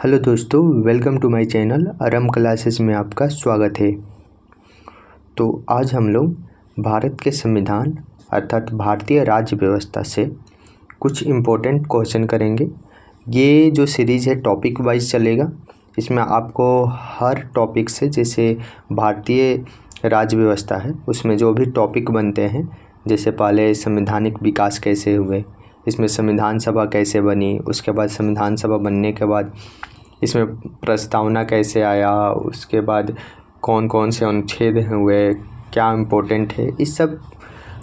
Hello दोस्तों, welcome to my channel आरम classes में आपका स्वागत है। तो आज हम लोग भारत के संविधान अर्थात भारतीय राज्य व्यवस्था से कुछ इम्पोर्टेंट क्वेश्चन करेंगे। ये जो सीरीज़ है टॉपिक वाइज चलेगा। इसमें आपको हर टॉपिक से, जैसे भारतीय राज्य व्यवस्था है उसमें जो भी टॉपिक बनते हैं, जैसे पहले संवैधानिक विकास कैसे हुए, इसमें संविधान सभा कैसे बनी, उसके बाद संविधान सभा बनने के बाद इसमें प्रस्तावना कैसे आया, उसके बाद कौन कौन से अनुच्छेद हुए, क्या इम्पोर्टेंट है, इस सब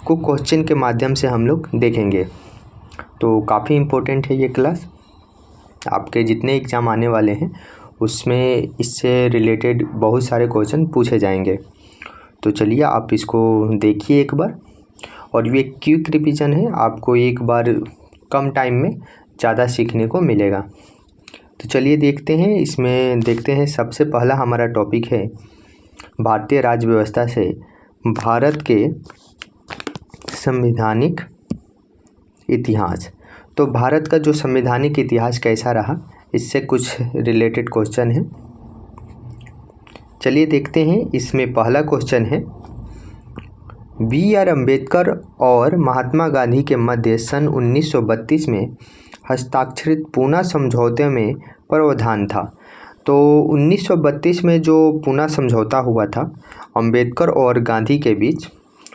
को क्वेश्चन के माध्यम से हम लोग देखेंगे। तो काफ़ी इम्पोर्टेंट है ये क्लास। आपके जितने एग्ज़ाम आने वाले हैं उसमें इससे रिलेटेड बहुत सारे क्वेश्चन पूछे जाएंगे। तो चलिए आप इसको देखिए एक बार। और ये क्विक रिवीजन है, आपको एक बार कम टाइम में ज़्यादा सीखने को मिलेगा। तो चलिए देखते हैं। इसमें देखते हैं, सबसे पहला हमारा टॉपिक है भारतीय राज्य व्यवस्था से भारत के संवैधानिक इतिहास। तो भारत का जो संवैधानिक इतिहास कैसा रहा, इससे कुछ रिलेटेड क्वेश्चन है। चलिए देखते हैं। इसमें पहला क्वेश्चन है, बी.आर. अम्बेडकर और महात्मा गांधी के मध्य सन 1932 में हस्ताक्षरित पूना समझौते में प्रावधान था। तो 1932 में जो पूना समझौता हुआ था अम्बेडकर और गांधी के बीच,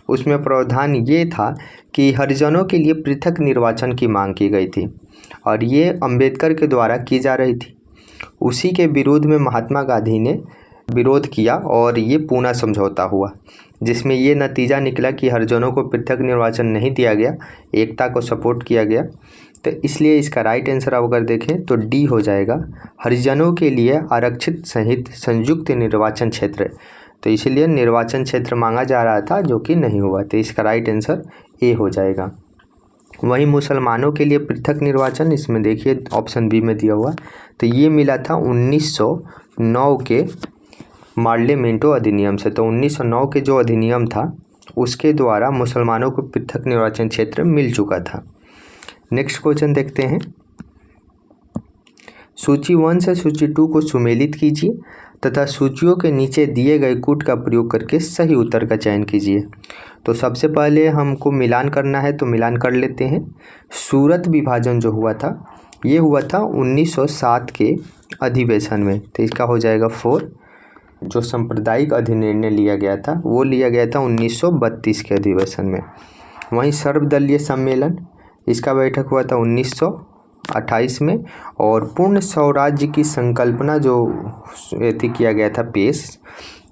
उसमें प्रावधान ये था कि हरिजनों के लिए पृथक निर्वाचन की मांग की गई थी और ये अम्बेडकर के द्वारा की जा रही थी। उसी के विरोध में महात्मा गांधी ने विरोध किया और ये पूना समझौता हुआ, जिसमें ये नतीजा निकला कि हरिजनों को पृथक निर्वाचन नहीं दिया गया, एकता को सपोर्ट किया गया। तो इसलिए इसका राइट आंसर आप अगर देखें तो डी हो जाएगा, हरिजनों के लिए आरक्षित सहित संयुक्त निर्वाचन क्षेत्र। तो इसीलिए निर्वाचन क्षेत्र मांगा जा रहा था जो कि नहीं हुआ, तो इसका राइट आंसर ए हो जाएगा। वहीं मुसलमानों के लिए पृथक निर्वाचन, इसमें देखिए ऑप्शन बी में दिया हुआ, तो ये मिला था 1909 के पार्लियामेंटो अधिनियम से। तो 1909 के जो अधिनियम था उसके द्वारा मुसलमानों को पृथक निर्वाचन क्षेत्र मिल चुका था। नेक्स्ट क्वेश्चन देखते हैं, सूची 1 से सूची 2 को सुमेलित कीजिए तथा सूचियों के नीचे दिए गए कूट का प्रयोग करके सही उत्तर का चयन कीजिए। तो सबसे पहले हमको मिलान करना है, तो मिलान कर लेते हैं। सूरत विभाजन जो हुआ था ये हुआ था 1907 के अधिवेशन में, तो इसका हो जाएगा 4। जो सांप्रदायिक अधिनिर्णय लिया गया था वो लिया गया था 1932 के अधिवेशन में। वहीं सर्वदलीय सम्मेलन, इसका बैठक हुआ था 1928 में। और पूर्ण स्वराज्य की संकल्पना जो किया गया था पेश,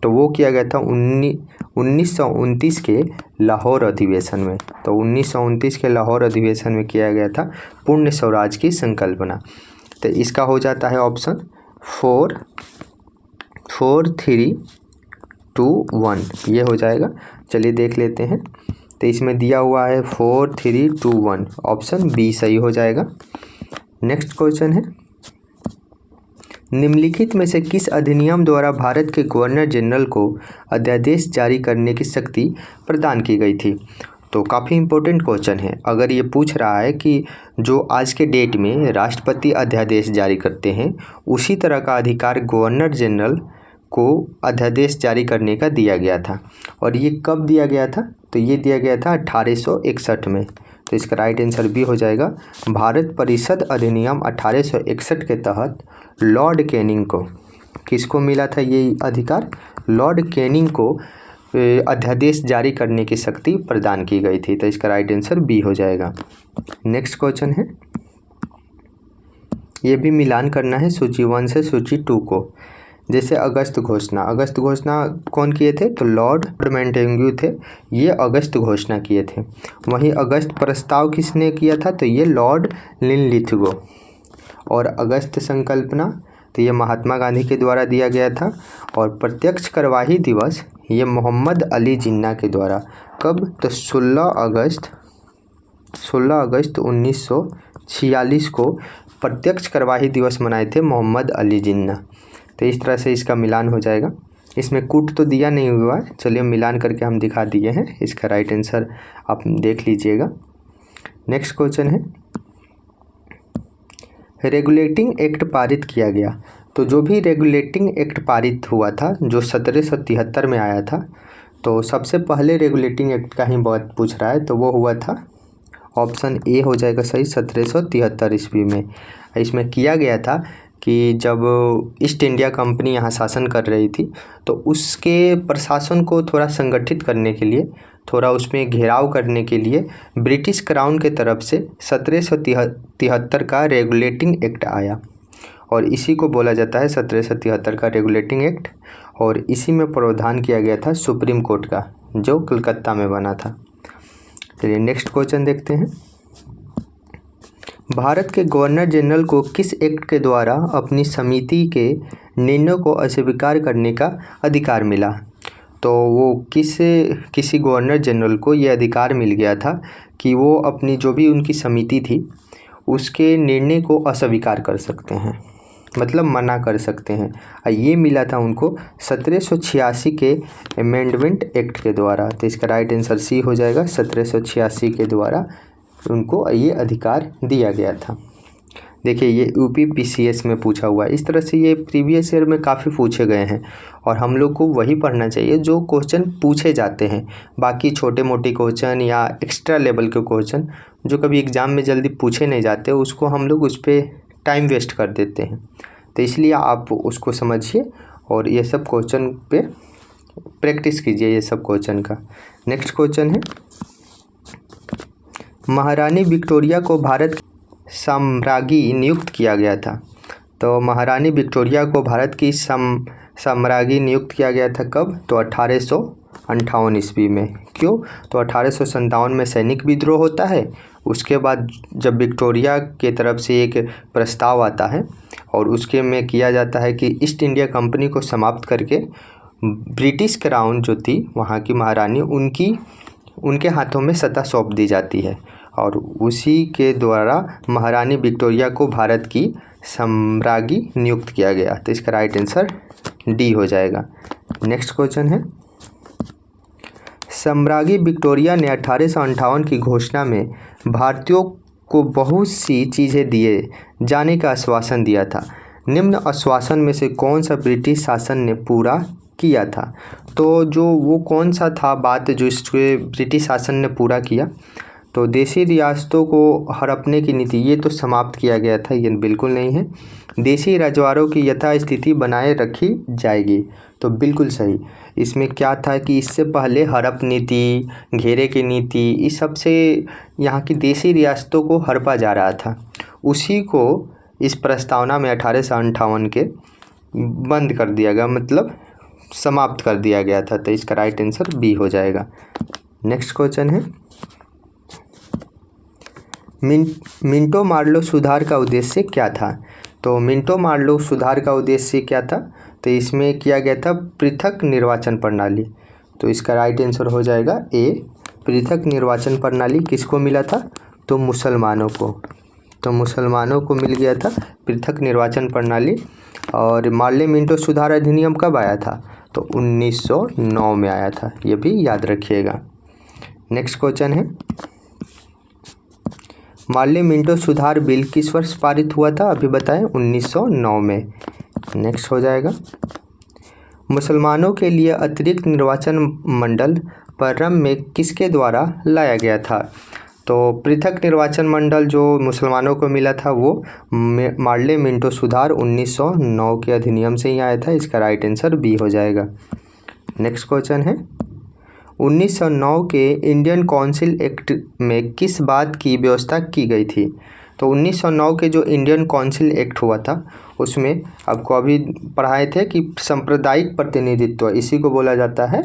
तो वो किया गया था 1929 के लाहौर अधिवेशन में। तो 1929 के लाहौर अधिवेशन में किया गया था पूर्ण स्वराज्य की संकल्पना। तो इसका हो जाता है ऑप्शन 4, 3, 2, 1, ये हो जाएगा। चलिए देख लेते हैं। तो इसमें दिया हुआ है 4, 3, 2, 1, ऑप्शन बी सही हो जाएगा। नेक्स्ट क्वेश्चन है, निम्नलिखित में से किस अधिनियम द्वारा भारत के गवर्नर जनरल को अध्यादेश जारी करने की शक्ति प्रदान की गई थी। तो काफ़ी इम्पोर्टेंट क्वेश्चन है। अगर ये पूछ रहा है कि जो आज के डेट में राष्ट्रपति अध्यादेश जारी करते हैं, उसी तरह का अधिकार गवर्नर जनरल को अध्यादेश जारी करने का दिया गया था। और ये कब दिया गया था, तो ये दिया गया था 1861 में। तो इसका राइट आंसर भी हो जाएगा, भारत परिषद अधिनियम 1861 के तहत लॉर्ड कैनिंग को, किसको मिला था ये अधिकार, लॉर्ड कैनिंग को अध्यादेश जारी करने की शक्ति प्रदान की गई थी। तो इसका राइट आंसर बी हो जाएगा। नेक्स्ट क्वेश्चन है, ये भी मिलान करना है सूची 1 से सूची 2 को। जैसे अगस्त घोषणा, अगस्त घोषणा कौन किए थे, तो लॉर्ड मॉन्टेग्यू थे, ये अगस्त घोषणा किए थे। वहीं अगस्त प्रस्ताव किसने किया था, तो ये लॉर्ड लिनलिथगो। और अगस्त संकल्पना, तो ये महात्मा गांधी के द्वारा दिया गया था। और प्रत्यक्ष कार्यवाही दिवस, ये मोहम्मद अली जिन्ना के द्वारा, कब, तो 16 अगस्त 1946 को प्रत्यक्ष कार्यवाही दिवस मनाए थे मोहम्मद अली जिन्ना। तो इस तरह से इसका मिलान हो जाएगा। इसमें कूट तो दिया नहीं हुआ है, चलिए मिलान करके हम दिखा दिए हैं। इसका राइट आंसर आप देख लीजिएगा। नेक्स्ट क्वेश्चन है, रेगुलेटिंग एक्ट पारित किया गया। तो जो भी रेगुलेटिंग एक्ट पारित हुआ था जो 1773 में आया था, तो सबसे पहले रेगुलेटिंग एक्ट का ही बात पूछ रहा है, तो वो हुआ था ऑप्शन ए हो जाएगा सही, 1773 ईस्वी में। इसमें किया गया था कि जब ईस्ट इंडिया कंपनी यहाँ शासन कर रही थी, तो उसके प्रशासन को थोड़ा संगठित करने के लिए, थोड़ा उसमें घेराव करने के लिए ब्रिटिश क्राउन के तरफ से 1773 का रेगुलेटिंग एक्ट आया, और इसी को बोला जाता है 1773 का रेगुलेटिंग एक्ट। और इसी में प्रावधान किया गया था सुप्रीम कोर्ट का, जो कलकत्ता में बना था। चलिए नेक्स्ट क्वेश्चन देखते हैं। भारत के गवर्नर जनरल को किस एक्ट के द्वारा अपनी समिति के निर्णयों को अस्वीकार करने का अधिकार मिला? तो वो किसी गवर्नर जनरल को ये अधिकार मिल गया था कि वो अपनी जो भी उनकी समिति थी उसके निर्णय को अस्वीकार कर सकते हैं, मतलब मना कर सकते हैं। ये मिला था उनको 1786 के अमेंडमेंट एक्ट के द्वारा। तो इसका राइट आंसर सी हो जाएगा, 1786 के द्वारा उनको ये अधिकार दिया गया था। देखिए ये UPPCS में पूछा हुआ है। इस तरह से ये प्रीवियस ईयर में काफ़ी पूछे गए हैं, और हम लोग को वही पढ़ना चाहिए जो क्वेश्चन पूछे जाते हैं। बाकी छोटे मोटे क्वेश्चन या एक्स्ट्रा लेवल के क्वेश्चन जो कभी एग्ज़ाम में जल्दी पूछे नहीं जाते, उसको हम लोग उस पर टाइम वेस्ट कर देते हैं। तो इसलिए आप उसको समझिए और ये सब क्वेश्चन पे प्रैक्टिस कीजिए, ये सब क्वेश्चन का। नेक्स्ट क्वेश्चन है, महारानी विक्टोरिया को भारत की साम्राज्ञी नियुक्त किया गया था। तो महारानी विक्टोरिया को भारत की साम्राज्ञी नियुक्त किया गया था कब? तो 1858 ईस्वी में। क्यों? तो 1857 में सैनिक विद्रोह होता है। उसके बाद जब विक्टोरिया के तरफ से एक प्रस्ताव आता है और उसके में किया जाता है कि ईस्ट इंडिया कंपनी को समाप्त करके ब्रिटिश क्राउन जो थी वहाँ की महारानी, उनके हाथों में सत्ता सौंप दी जाती है, और उसी के द्वारा महारानी विक्टोरिया को भारत की साम्राज्ञी नियुक्त किया गया। तो इसका राइट आंसर डी हो जाएगा। नेक्स्ट क्वेश्चन है, साम्राज्ञी विक्टोरिया ने 1858 की घोषणा में भारतीयों को बहुत सी चीज़ें दिए जाने का आश्वासन दिया था। निम्न आश्वासन में से कौन सा ब्रिटिश शासन ने पूरा किया था? तो जो वो कौन सा था बात जो इसके ब्रिटिश शासन ने पूरा किया? तो देशी रियासतों को हड़पने की नीति, ये तो समाप्त किया गया था, ये बिल्कुल नहीं है। देशी राजवाड़ों की यथास्थिति बनाए रखी जाएगी, तो बिल्कुल सही। इसमें क्या था कि इससे पहले हड़प नीति, घेरे की नीति, इस सब से यहाँ की देशी रियासतों को हड़पा जा रहा था। उसी को इस प्रस्तावना में 1858 के बंद कर दिया गया, मतलब समाप्त कर दिया गया था। तो इसका राइट आंसर बी हो जाएगा। नेक्स्ट क्वेश्चन है, मिंटो मार्लो सुधार का उद्देश्य क्या था? तो मिंटो मार्लो सुधार का उद्देश्य क्या था? तो इसमें किया गया था पृथक निर्वाचन प्रणाली। तो इसका राइट आंसर हो जाएगा ए, पृथक निर्वाचन प्रणाली किसको मिला था? तो मुसलमानों को। तो मुसलमानों को मिल गया था पृथक निर्वाचन प्रणाली। और मार्ले मिंटो सुधार अधिनियम कब आया था? तो 1909 में आया था, ये भी याद रखिएगा। नेक्स्ट क्वेश्चन है, मार्ले मिंटो सुधार बिल किस वर्ष पारित हुआ था? अभी बताएं, 1909 में। नेक्स्ट हो जाएगा, मुसलमानों के लिए अतिरिक्त निर्वाचन मंडल प्रारंभ में किसके द्वारा लाया गया था? तो पृथक निर्वाचन मंडल जो मुसलमानों को मिला था वो मार्ले मिंटो सुधार 1909 के अधिनियम से ही आया था। इसका राइट आंसर बी हो जाएगा। नेक्स्ट क्वेश्चन है, 1909 के इंडियन काउंसिल एक्ट में किस बात की व्यवस्था की गई थी? तो 1909 के जो इंडियन काउंसिल एक्ट हुआ था उसमें आपको अभी पढ़ाए थे कि सांप्रदायिक प्रतिनिधित्व, इसी को बोला जाता है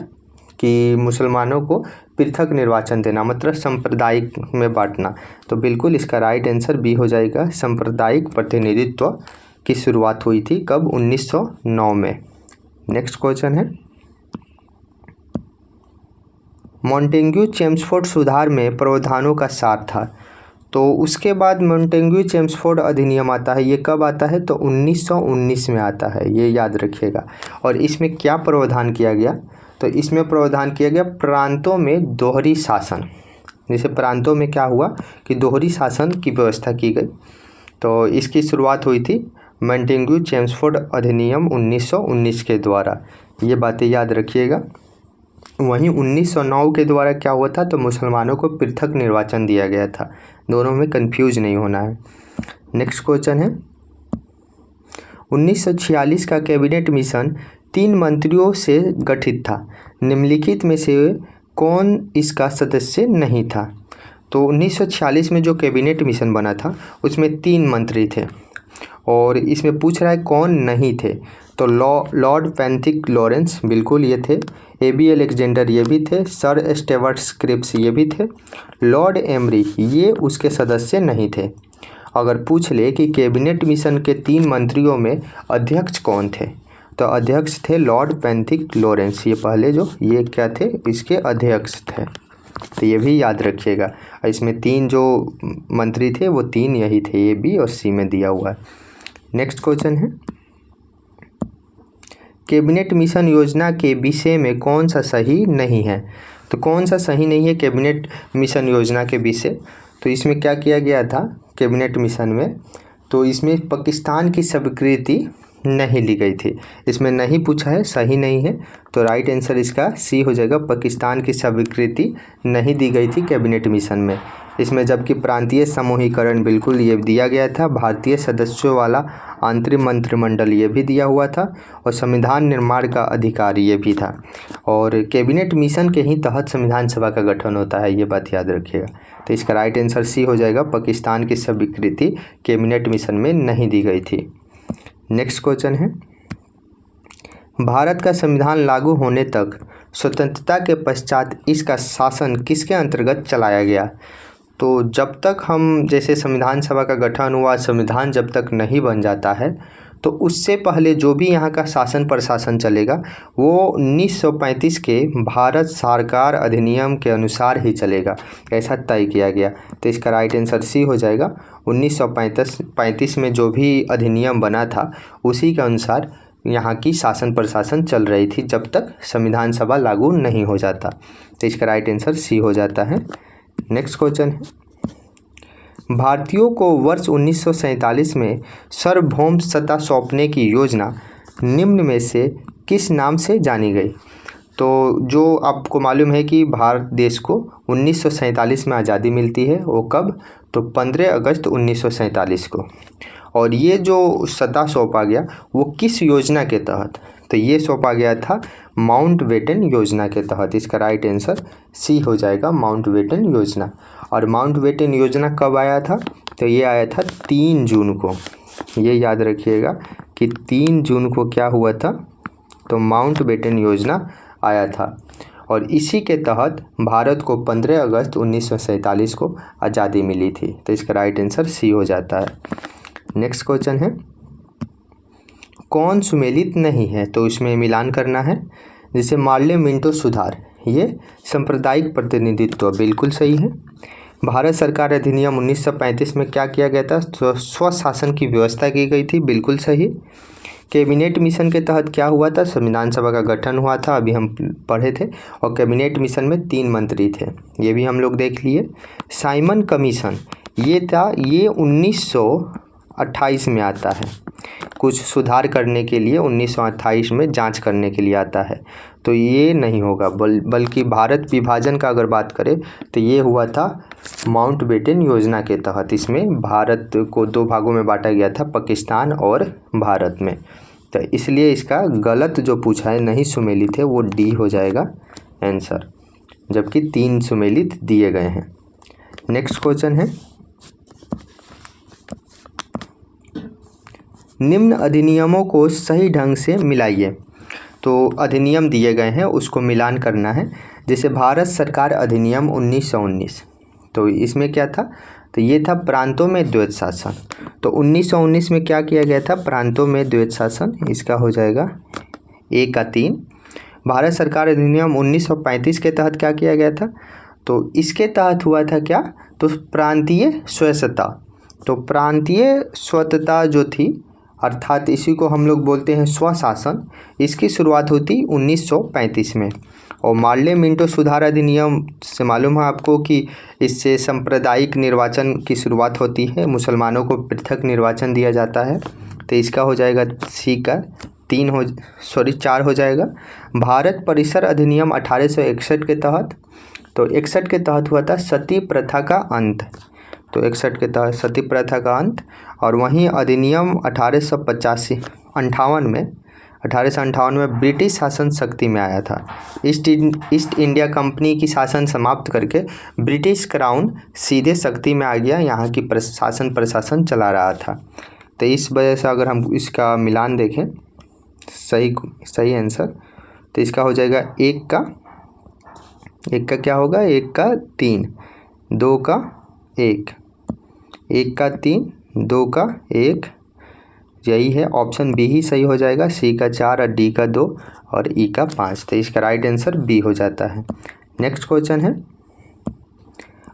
कि मुसलमानों को पृथक निर्वाचन देना, मतलब सांप्रदायिक में बांटना। तो बिल्कुल इसका राइट आंसर बी हो जाएगा। सांप्रदायिक प्रतिनिधित्व की शुरुआत हुई थी कब? 1909 में। नेक्स्ट क्वेश्चन है, मॉन्टेग्यू चेम्सफोर्ड सुधार में प्रावधानों का सार था। तो उसके बाद मॉन्टेग्यू चेम्सफोर्ड अधिनियम आता है, ये कब आता है? तो 1919 में आता है, ये याद रखिएगा। और इसमें क्या प्रावधान किया गया? तो इसमें प्रावधान किया गया प्रांतों में दोहरी शासन। जैसे प्रांतों में क्या हुआ कि दोहरी शासन की व्यवस्था की गई। तो इसकी शुरुआत हुई थी मॉन्टेग्यू चेम्सफोर्ड अधिनियम 1919 के द्वारा, ये बातें याद रखिएगा। वहीं 1909 के द्वारा क्या हुआ था, तो मुसलमानों को पृथक निर्वाचन दिया गया था। दोनों में कंफ्यूज नहीं होना है। नेक्स्ट क्वेश्चन है, 1946 का कैबिनेट मिशन 3 मंत्रियों से गठित था, निम्नलिखित में से कौन इसका सदस्य नहीं था। तो 1946 में जो कैबिनेट मिशन बना था उसमें 3 मंत्री थे और इसमें पूछ रहा है कौन नहीं थे। तो लॉर्ड पैंथिक लॉरेंस बिल्कुल ये थे, एबी अलेक्जेंडर ये भी थे, सर स्टेवर्ट क्रिप्स ये भी थे, लॉर्ड एमरी ये उसके सदस्य नहीं थे। अगर पूछ ले कि कैबिनेट मिशन के 3 मंत्रियों में अध्यक्ष कौन थे, तो अध्यक्ष थे लॉर्ड पैंथिक लॉरेंस, ये पहले जो ये क्या थे, इसके अध्यक्ष थे। तो ये भी याद रखिएगा। इसमें 3 जो मंत्री थे वो 3 यही थे, ए बी और सी में दिया हुआ है। नेक्स्ट क्वेश्चन है, कैबिनेट मिशन योजना के विषय में कौन सा सही नहीं है। तो कौन सा सही नहीं है कैबिनेट मिशन योजना के विषय, तो इसमें क्या किया गया था कैबिनेट मिशन में, तो इसमें पाकिस्तान की स्वीकृति नहीं ली गई थी। इसमें नहीं पूछा है, सही नहीं है, तो राइट आंसर इसका सी हो जाएगा, पाकिस्तान की स्वीकृति नहीं दी गई थी कैबिनेट मिशन में। इसमें जबकि प्रांतीय समूहीकरण बिल्कुल ये दिया गया था, भारतीय सदस्यों वाला आंतरिक मंत्रिमंडल ये भी दिया हुआ था और संविधान निर्माण का अधिकार ये भी था। और कैबिनेट मिशन के ही तहत संविधान सभा का गठन होता है, ये बात याद रखिएगा। तो इसका राइट आंसर सी हो जाएगा, पाकिस्तान की स्वीकृति कैबिनेट मिशन में नहीं दी गई थी। नेक्स्ट क्वेश्चन है, भारत का संविधान लागू होने तक स्वतंत्रता के पश्चात इसका शासन किसके अंतर्गत चलाया गया। तो जब तक हम जैसे संविधान सभा का गठन हुआ, संविधान जब तक नहीं बन जाता है, तो उससे पहले जो भी यहाँ का शासन प्रशासन चलेगा वो 1935 के भारत सरकार अधिनियम के अनुसार ही चलेगा, ऐसा तय किया गया। तो इसका राइट आंसर सी हो जाएगा, 1935 में जो भी अधिनियम बना था उसी के अनुसार यहाँ की शासन प्रशासन चल रही थी जब तक संविधान सभा लागू नहीं हो जाता। तो इसका राइट आंसर सी हो जाता है। नेक्स्ट क्वेश्चन है, भारतीयों को वर्ष 1947 में सार्वभौम सत्ता सौंपने की योजना निम्न में से किस नाम से जानी गई। तो जो आपको मालूम है कि भारत देश को 1947 में आज़ादी मिलती है, वो कब, तो 15 अगस्त 1947 को। और ये जो सत्ता सौंपा गया वो किस योजना के तहत, तो ये सौंपा गया था माउंटबेटन योजना के तहत। इसका राइट आंसर सी हो जाएगा, माउंटबेटन योजना। और माउंटबेटन योजना कब आया था, तो ये आया था 3 जून को। ये याद रखिएगा कि 3 जून को क्या हुआ था, तो माउंटबेटन योजना आया था। और इसी के तहत भारत को 15 अगस्त 1947 को आज़ादी मिली थी। तो इसका राइट आंसर सी हो जाता है। नेक्स्ट क्वेश्चन है, कौन सुमेलित नहीं है, तो इसमें मिलान करना है। जैसे मार्ले मिंटो सुधार, ये सांप्रदायिक प्रतिनिधित्व बिल्कुल सही है। भारत सरकार अधिनियम 1935 में क्या किया गया था, स्वशासन की व्यवस्था की गई थी, बिल्कुल सही। कैबिनेट मिशन के तहत क्या हुआ था, संविधान सभा का गठन हुआ था, अभी हम पढ़े थे। और कैबिनेट मिशन में 3 मंत्री थे, ये भी हम लोग देख लिए। साइमन कमीशन ये था, ये 1928 में आता है, कुछ सुधार करने के लिए 1928 में जांच करने के लिए आता है। तो ये नहीं होगा, बल्कि भारत विभाजन का अगर बात करें तो ये हुआ था माउंटबेटन योजना के तहत। इसमें भारत को 2 भागों में बांटा गया था, पाकिस्तान और भारत में। तो इसलिए इसका गलत जो पूछा है, नहीं सुमेलित है, वो डी हो जाएगा आंसर, जबकि 3 सुमेलित दिए गए हैं। नेक्स्ट क्वेश्चन है, निम्न अधिनियमों को सही ढंग से मिलाइए। तो अधिनियम दिए गए हैं, उसको मिलान करना है। जैसे भारत सरकार अधिनियम 1919, तो इसमें क्या था, तो ये था प्रांतों में द्वैत शासन। तो 1919 में क्या किया गया था, प्रांतों में द्वैत शासन, इसका हो जाएगा ए का 3। भारत सरकार अधिनियम 1935 के तहत क्या किया गया था, तो इसके तहत हुआ था क्या, तो प्रांतीय स्वायत्तता। तो प्रांतीय स्वायत्तता जो थी, अर्थात इसी को हम लोग बोलते हैं स्वशासन, इसकी शुरुआत होती 1935 में। और मार्ले मिंटो सुधार अधिनियम से मालूम है आपको कि इससे सांप्रदायिक निर्वाचन की शुरुआत होती है, मुसलमानों को पृथक निर्वाचन दिया जाता है। तो इसका हो जाएगा सी का 4 हो जाएगा। भारत परिसर अधिनियम 1861 के तहत, तो 61 के तहत हुआ था सती प्रथा का अंत। तो 61 के तहत सती प्रथा का अंत। और वहीं अधिनियम 1858 में ब्रिटिश शासन शक्ति में आया था। ईस्ट इंडिया कंपनी की शासन समाप्त करके ब्रिटिश क्राउन सीधे शक्ति में आ गया, यहाँ की प्रशासन चला रहा था। तो इस वजह से अगर हम इसका मिलान देखें, सही आंसर, तो इसका हो जाएगा 1 का क्या होगा, 1 का 3, 2 का 1, 1 का 3, 2 का 1, यही है ऑप्शन बी ही सही हो जाएगा। सी का 4 और डी का 2 और ई का 5। तो इसका राइट आंसर बी हो जाता है। नेक्स्ट क्वेश्चन है,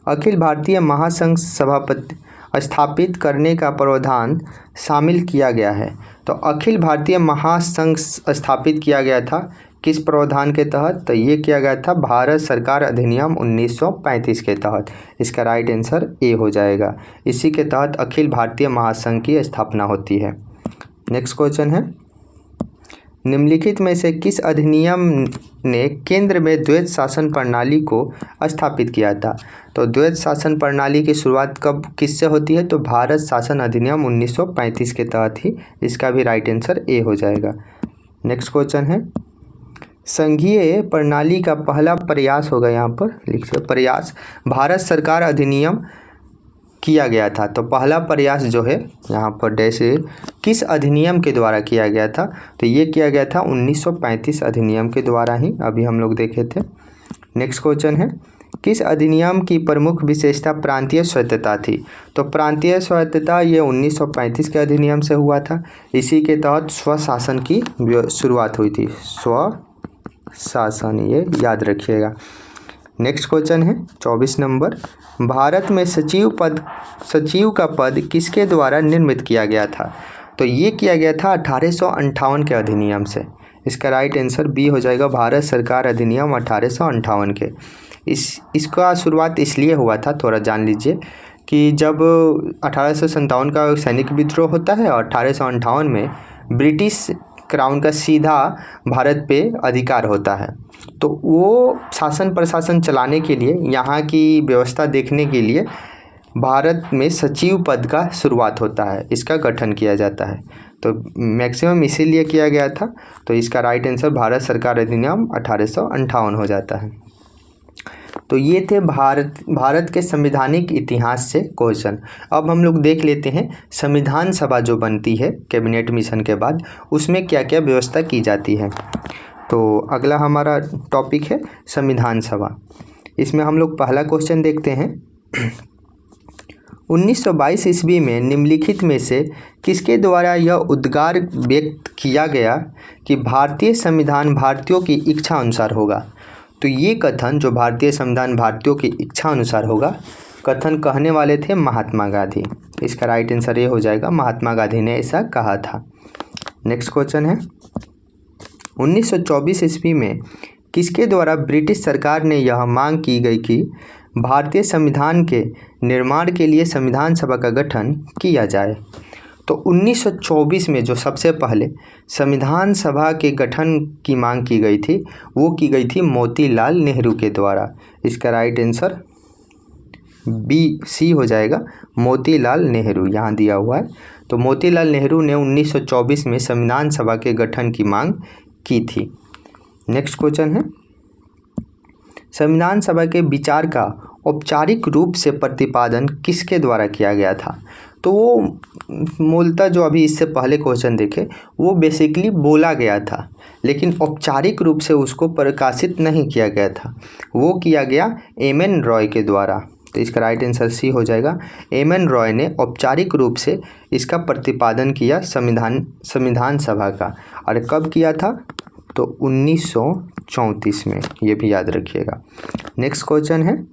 अखिल भारतीय महासंघ सभापति स्थापित करने का प्रावधान शामिल किया गया है। तो अखिल भारतीय महासंघ स्थापित किया गया था किस प्रावधान के तहत? तो ये किया गया था भारत सरकार अधिनियम 1935 के तहत। इसका राइट आंसर ए हो जाएगा। इसी के तहत अखिल भारतीय महासंघ की स्थापना होती है। नेक्स्ट क्वेश्चन है, निम्नलिखित में से किस अधिनियम ने केंद्र में द्वैत शासन प्रणाली को स्थापित किया था? तो द्वैत शासन प्रणाली की शुरुआत कब किससे होती है? तो भारत शासन अधिनियम 1935 के तहत ही। इसका भी राइट आंसर ए हो जाएगा। नेक्स्ट क्वेश्चन है, संघीय प्रणाली का पहला प्रयास होगा, यहाँ पर लिखिए प्रयास, भारत सरकार अधिनियम किया गया था। तो पहला प्रयास जो है यहाँ पर डैश किस अधिनियम के द्वारा किया गया था? तो ये किया गया था 1935 अधिनियम के द्वारा ही, अभी हम लोग देखे थे। नेक्स्ट क्वेश्चन है, किस अधिनियम की प्रमुख विशेषता प्रांतीय स्वायत्तता थी? तो प्रांतीय स्वायत्तता ये 1935 के अधिनियम से हुआ था। इसी के तहत स्वशासन की शुरुआत हुई थी, स्वशासन, ये याद रखिएगा। नेक्स्ट क्वेश्चन है 24 नंबर, भारत में सचिव का पद किसके द्वारा निर्मित किया गया था? तो ये किया गया था 1858 के अधिनियम से। इसका राइट आंसर बी हो जाएगा, भारत सरकार अधिनियम 1858 के। इसका शुरुआत इसलिए हुआ था, थोड़ा जान लीजिए, कि जब 1857 का सैनिक विद्रोह होता है और 1858 में ब्रिटिश क्राउन का सीधा भारत पे अधिकार होता है, तो वो शासन प्रशासन चलाने के लिए, यहाँ की व्यवस्था देखने के लिए भारत में सचिव पद का शुरुआत होता है, इसका गठन किया जाता है। तो मैक्सिमम इसीलिए किया गया था। तो इसका राइट आंसर भारत सरकार अधिनियम 1858 हो जाता है। तो ये थे भारत के संवैधानिक इतिहास से क्वेश्चन। अब हम लोग देख लेते हैं संविधान सभा जो बनती है कैबिनेट मिशन के बाद, उसमें क्या क्या व्यवस्था की जाती है। तो अगला हमारा टॉपिक है संविधान सभा। इसमें हम लोग पहला क्वेश्चन देखते हैं, 1922 ईस्वी में निम्नलिखित में से किसके द्वारा यह उद्गार व्यक्त किया गया कि भारतीय संविधान भारतीयों की इच्छा अनुसार होगा? तो ये कथन, जो भारतीय संविधान भारतीयों की इच्छा अनुसार होगा, कथन कहने वाले थे महात्मा गांधी। इसका राइट आंसर ये हो जाएगा, महात्मा गांधी ने ऐसा कहा था। नेक्स्ट क्वेश्चन है, 1924 ईस्वी में किसके द्वारा ब्रिटिश सरकार ने यह मांग की गई कि भारतीय संविधान के निर्माण के लिए संविधान सभा का गठन किया जाए? तो 1924 में जो सबसे पहले संविधान सभा के गठन की मांग की गई थी, वो की गई थी मोतीलाल नेहरू के द्वारा। इसका राइट आंसर सी हो जाएगा, मोतीलाल नेहरू यहाँ दिया हुआ है। तो मोतीलाल नेहरू ने 1924 में संविधान सभा के गठन की मांग की थी। नेक्स्ट क्वेश्चन है, संविधान सभा के विचार का औपचारिक रूप से प्रतिपादन किसके द्वारा किया गया था? तो वो मूलतः जो अभी इससे पहले क्वेश्चन देखे, वो बेसिकली बोला गया था, लेकिन औपचारिक रूप से उसको प्रकाशित नहीं किया गया था। वो किया गया एम.एन. रॉय के द्वारा। तो इसका राइट आंसर सी हो जाएगा, एम.एन. रॉय ने औपचारिक रूप से इसका प्रतिपादन किया संविधान सभा का। और कब किया था? तो 1934 में, ये भी याद रखिएगा। नेक्स्ट क्वेश्चन है,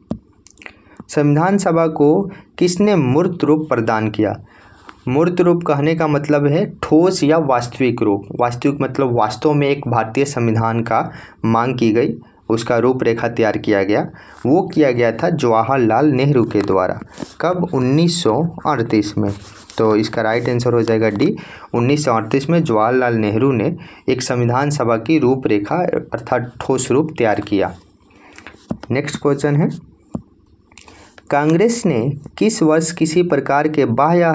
संविधान सभा को किसने मूर्त रूप प्रदान किया? मूर्त रूप कहने का मतलब है ठोस या वास्तविक रूप। वास्तविक मतलब वास्तव में एक भारतीय संविधान का मांग की गई, उसका रूपरेखा तैयार किया गया, वो किया गया था जवाहरलाल नेहरू के द्वारा। कब? 1938 में। तो इसका राइट आंसर हो जाएगा डी। 1938 में जवाहरलाल नेहरू ने एक संविधान सभा की रूपरेखा अर्थात ठोस रूप तैयार किया। नेक्स्ट क्वेश्चन है, कांग्रेस ने किस वर्ष किसी प्रकार के बाह्य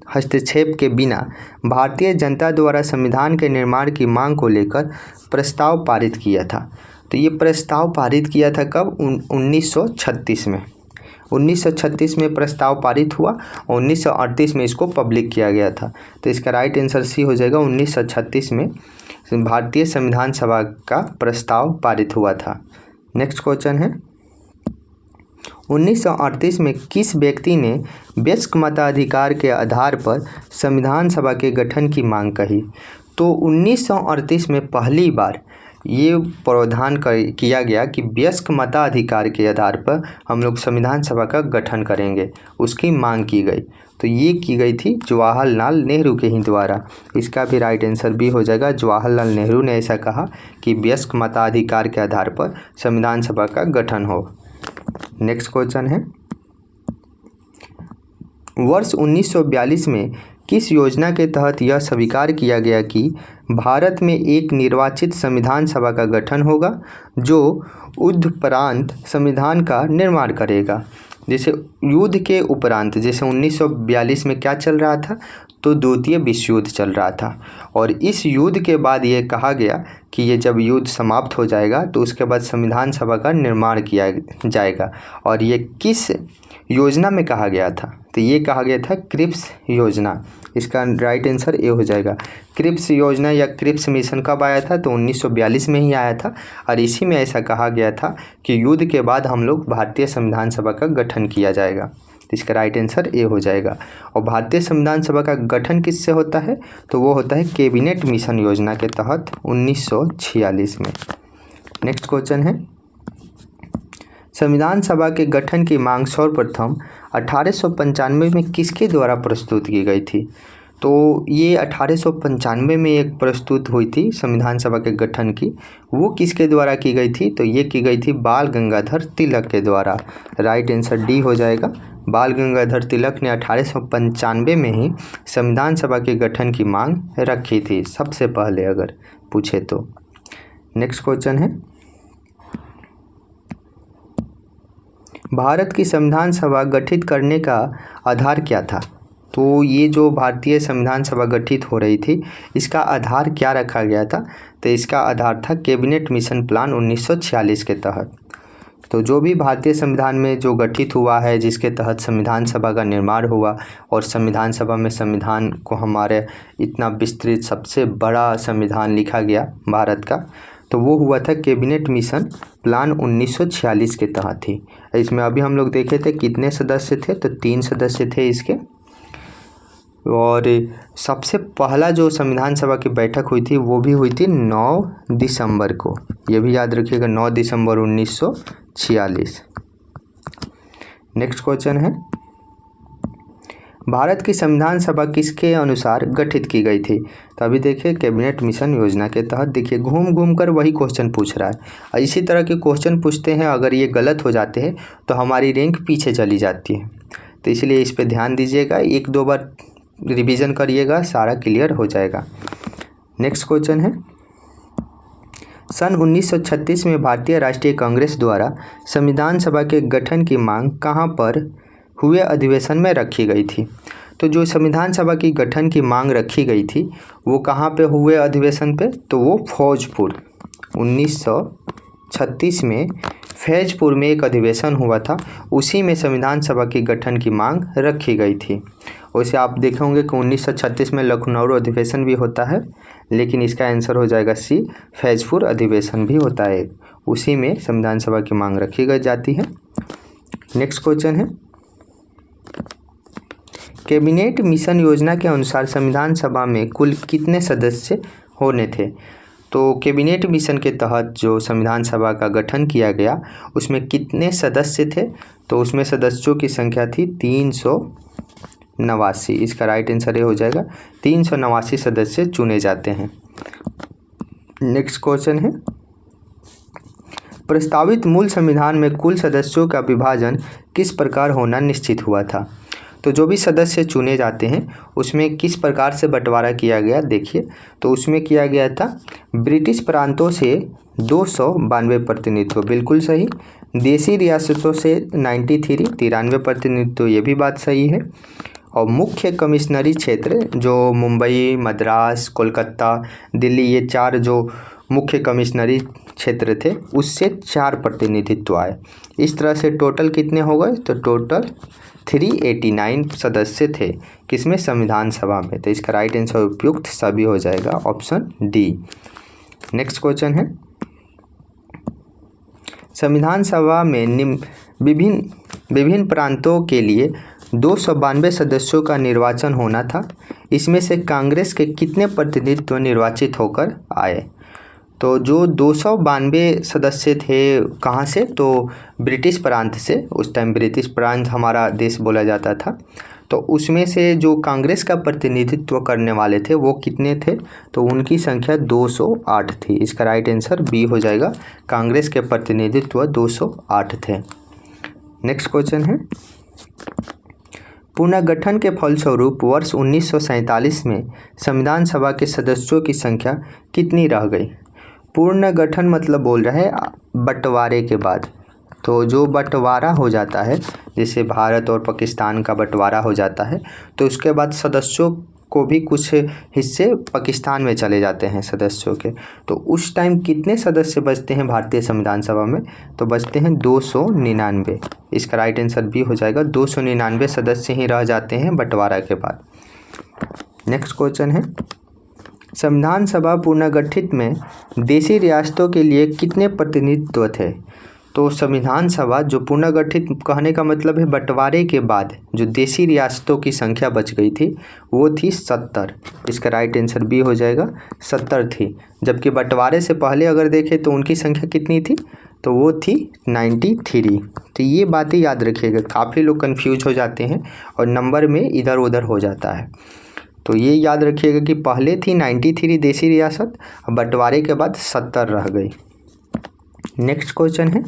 हस्तक्षेप के बिना भारतीय जनता द्वारा संविधान के निर्माण की मांग को लेकर प्रस्ताव पारित किया था? तो ये प्रस्ताव पारित किया था कब? 1936 में। 1936 में प्रस्ताव पारित हुआ और 1938 में इसको पब्लिक किया गया था। तो इसका राइट आंसर सी हो जाएगा। 1936 में भारतीय संविधान सभा का प्रस्ताव पारित हुआ था। नेक्स्ट क्वेश्चन है, 1938 में किस व्यक्ति ने वयस्क मताधिकार के आधार पर संविधान सभा के गठन की मांग कही? तो 1938 में पहली बार ये प्रावधान किया गया कि वयस्क मताधिकार के आधार पर हम लोग संविधान सभा का गठन करेंगे, उसकी मांग की गई। तो ये की गई थी जवाहरलाल नेहरू के ही द्वारा। इसका भी राइट आंसर भी हो जाएगा। जवाहरलाल नेहरू ने ऐसा कहा कि वयस्क मताधिकार के आधार पर संविधान सभा का गठन हो। नेक्स्ट क्वेश्चन है, वर्ष 1942 में किस योजना के तहत यह स्वीकार किया गया कि भारत में एक निर्वाचित संविधान सभा का गठन होगा जो युद्धोपरांत संविधान का निर्माण करेगा? जैसे युद्ध के उपरांत, जैसे 1942 में क्या चल रहा था? तो द्वितीय विश्व युद्ध चल रहा था और इस युद्ध के बाद ये कहा गया कि ये जब युद्ध समाप्त हो जाएगा तो उसके बाद संविधान सभा का निर्माण किया जाएगा। और ये किस योजना में कहा गया था? तो ये कहा गया था क्रिप्स योजना। इसका राइट आंसर ए हो जाएगा। क्रिप्स योजना या क्रिप्स मिशन कब आया था? तो 1942 में ही आया था और इसी में ऐसा कहा गया था कि युद्ध के बाद हम लोग भारतीय संविधान सभा का गठन किया जाएगा। तो इसका राइट आंसर ए हो जाएगा। और भारतीय संविधान सभा का गठन किससे होता है? तो वो होता है कैबिनेट मिशन योजना के तहत 1946 में। नेक्स्ट क्वेश्चन है, संविधान सभा के गठन की मांग सर्वप्रथम 1895 में किसके द्वारा प्रस्तुत की गई थी? तो ये 1895 में एक प्रस्तुत हुई थी संविधान सभा के गठन की। वो किसके द्वारा की गई थी? तो ये की गई थी बाल गंगाधर तिलक के द्वारा। राइट आंसर डी हो जाएगा। बाल गंगाधर तिलक ने 1895 में ही संविधान सभा के गठन की मांग रखी थी, सबसे पहले अगर पूछे तो। नेक्स्ट क्वेश्चन है, भारत की संविधान सभा गठित करने का आधार क्या था? तो ये जो भारतीय संविधान सभा गठित हो रही थी इसका आधार क्या रखा गया था? तो इसका आधार था कैबिनेट मिशन प्लान 1946 के तहत। तो जो भी भारतीय संविधान में जो गठित हुआ है, जिसके तहत संविधान सभा का निर्माण हुआ और संविधान सभा में संविधान को हमारे इतना विस्तृत सबसे बड़ा संविधान लिखा गया भारत का, तो वो हुआ था कैबिनेट मिशन प्लान 1946 के तहत थी। इसमें अभी हम लोग देखे थे कितने सदस्य थे? तो 3 सदस्य थे इसके। और सबसे पहला जो संविधान सभा की बैठक हुई थी वो भी हुई थी 9 दिसंबर को। ये भी याद रखिएगा, 9 दिसंबर 1946। नेक्स्ट क्वेश्चन है, भारत की संविधान सभा किसके अनुसार गठित की गई थी? तो अभी देखिए कैबिनेट मिशन योजना के तहत। देखिए घूम घूम कर वही क्वेश्चन पूछ रहा है और इसी तरह के क्वेश्चन पूछते हैं। अगर ये गलत हो जाते हैं तो हमारी रैंक पीछे चली जाती है, तो इसलिए इस पर ध्यान दीजिएगा। 1-2 बार रिवीजन करिएगा, सारा क्लियर हो जाएगा। नेक्स्ट क्वेश्चन है, सन 1936 में भारतीय राष्ट्रीय कांग्रेस द्वारा संविधान सभा के गठन की मांग कहाँ पर हुए अधिवेशन में रखी गई थी? तो जो संविधान सभा की गठन की मांग रखी गई थी वो कहाँ पे हुए अधिवेशन पे? तो वो फौजपुर 1936 में फैजपुर में एक अधिवेशन हुआ था, उसी में संविधान सभा की गठन की मांग रखी गई थी। वैसे आप देखे होंगे कि 1936 में लखनऊ अधिवेशन भी होता है, लेकिन इसका आंसर हो जाएगा सी, फैजपुर अधिवेशन भी होता है, उसी में संविधान सभा की मांग रखी गई जाती है। नेक्स्ट क्वेश्चन है, कैबिनेट मिशन योजना के अनुसार संविधान सभा में कुल कितने सदस्य होने थे? तो कैबिनेट मिशन के तहत जो संविधान सभा का गठन किया गया उसमें कितने सदस्य थे? तो उसमें सदस्यों की संख्या थी 389। इसका राइट आंसर ये हो जाएगा, 389 सदस्य चुने जाते हैं। नेक्स्ट क्वेश्चन है, प्रस्तावित मूल संविधान में कुल सदस्यों का विभाजन किस प्रकार होना निश्चित हुआ था। तो जो भी सदस्य चुने जाते हैं उसमें किस प्रकार से बंटवारा किया गया देखिए, तो उसमें किया गया था ब्रिटिश प्रांतों से 292 प्रतिनिधित्व, बिल्कुल सही। देसी रियासतों से 93 प्रतिनिधित्व, ये भी बात सही है। और मुख्य कमिश्नरी क्षेत्र जो मुंबई, मद्रास, कोलकाता, दिल्ली, ये 4 जो मुख्य कमिश्नरी क्षेत्र थे उससे 4 प्रतिनिधित्व आए। इस तरह से टोटल कितने हो गए, तो टोटल 389 सदस्य थे किसमें, संविधान सभा में। तो इसका राइट आंसर उपयुक्त सभी हो जाएगा, ऑप्शन डी। नेक्स्ट क्वेश्चन है, संविधान सभा में विभिन्न प्रांतों के लिए 292 सदस्यों का निर्वाचन होना था। इसमें से कांग्रेस के कितने प्रतिनिधित्व निर्वाचित होकर आए। तो जो 292 सदस्य थे कहाँ से, तो ब्रिटिश प्रांत से। उस टाइम ब्रिटिश प्रांत हमारा देश बोला जाता था। तो उसमें से जो कांग्रेस का प्रतिनिधित्व करने वाले थे वो कितने थे, तो उनकी संख्या 208 थी। इसका राइट आंसर बी हो जाएगा, कांग्रेस के प्रतिनिधित्व 208 थे। नेक्स्ट क्वेश्चन है, पुनर्गठन के फलस्वरूप वर्ष 1947 में संविधान सभा के सदस्यों की संख्या कितनी रह गई। पुनर्गठन मतलब बोल रहा है बंटवारे के बाद। तो जो बंटवारा हो जाता है, जैसे भारत और पाकिस्तान का बंटवारा हो जाता है, तो उसके बाद सदस्यों को भी कुछ हिस्से पाकिस्तान में चले जाते हैं सदस्यों के। तो उस टाइम कितने सदस्य बचते हैं भारतीय संविधान सभा में, तो बचते हैं 299। इसका राइट आंसर बी हो जाएगा, 299 सदस्य ही रह जाते हैं बंटवारा के बाद। नेक्स्ट क्वेश्चन है, संविधान सभा पुनर्गठित में देशी रियासतों के लिए कितने प्रतिनिधित्व थे। तो संविधान सभा जो पुनर्गठित, कहने का मतलब है बंटवारे के बाद जो देशी रियासतों की संख्या बच गई थी वो थी 70। इसका राइट आंसर बी हो जाएगा, 70 थी। जबकि बंटवारे से पहले अगर देखें तो उनकी संख्या कितनी थी, तो वो थी 93। तो ये बातें याद रखिएगा, काफ़ी लोग कंफ्यूज हो जाते हैं और नंबर में इधर उधर हो जाता है। तो ये याद रखिएगा कि पहले थी 93 देशी रियासत, बंटवारे के बाद 70 रह गई। नेक्स्ट क्वेश्चन है,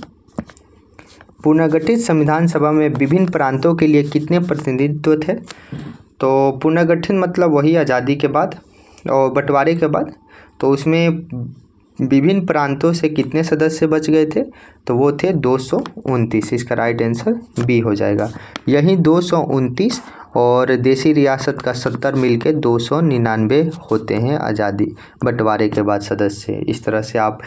पुनर्गठित संविधान सभा में विभिन्न प्रांतों के लिए कितने प्रतिनिधित्व थे। तो पुनर्गठन मतलब वही आज़ादी के बाद और बंटवारे के बाद। तो उसमें विभिन्न प्रांतों से कितने सदस्य बच गए थे, तो वो थे 229। इसका राइट आंसर बी हो जाएगा। यही 229 और देशी रियासत का 70 मिलके 299 होते हैं आज़ादी बंटवारे के बाद सदस्य। इस तरह से आप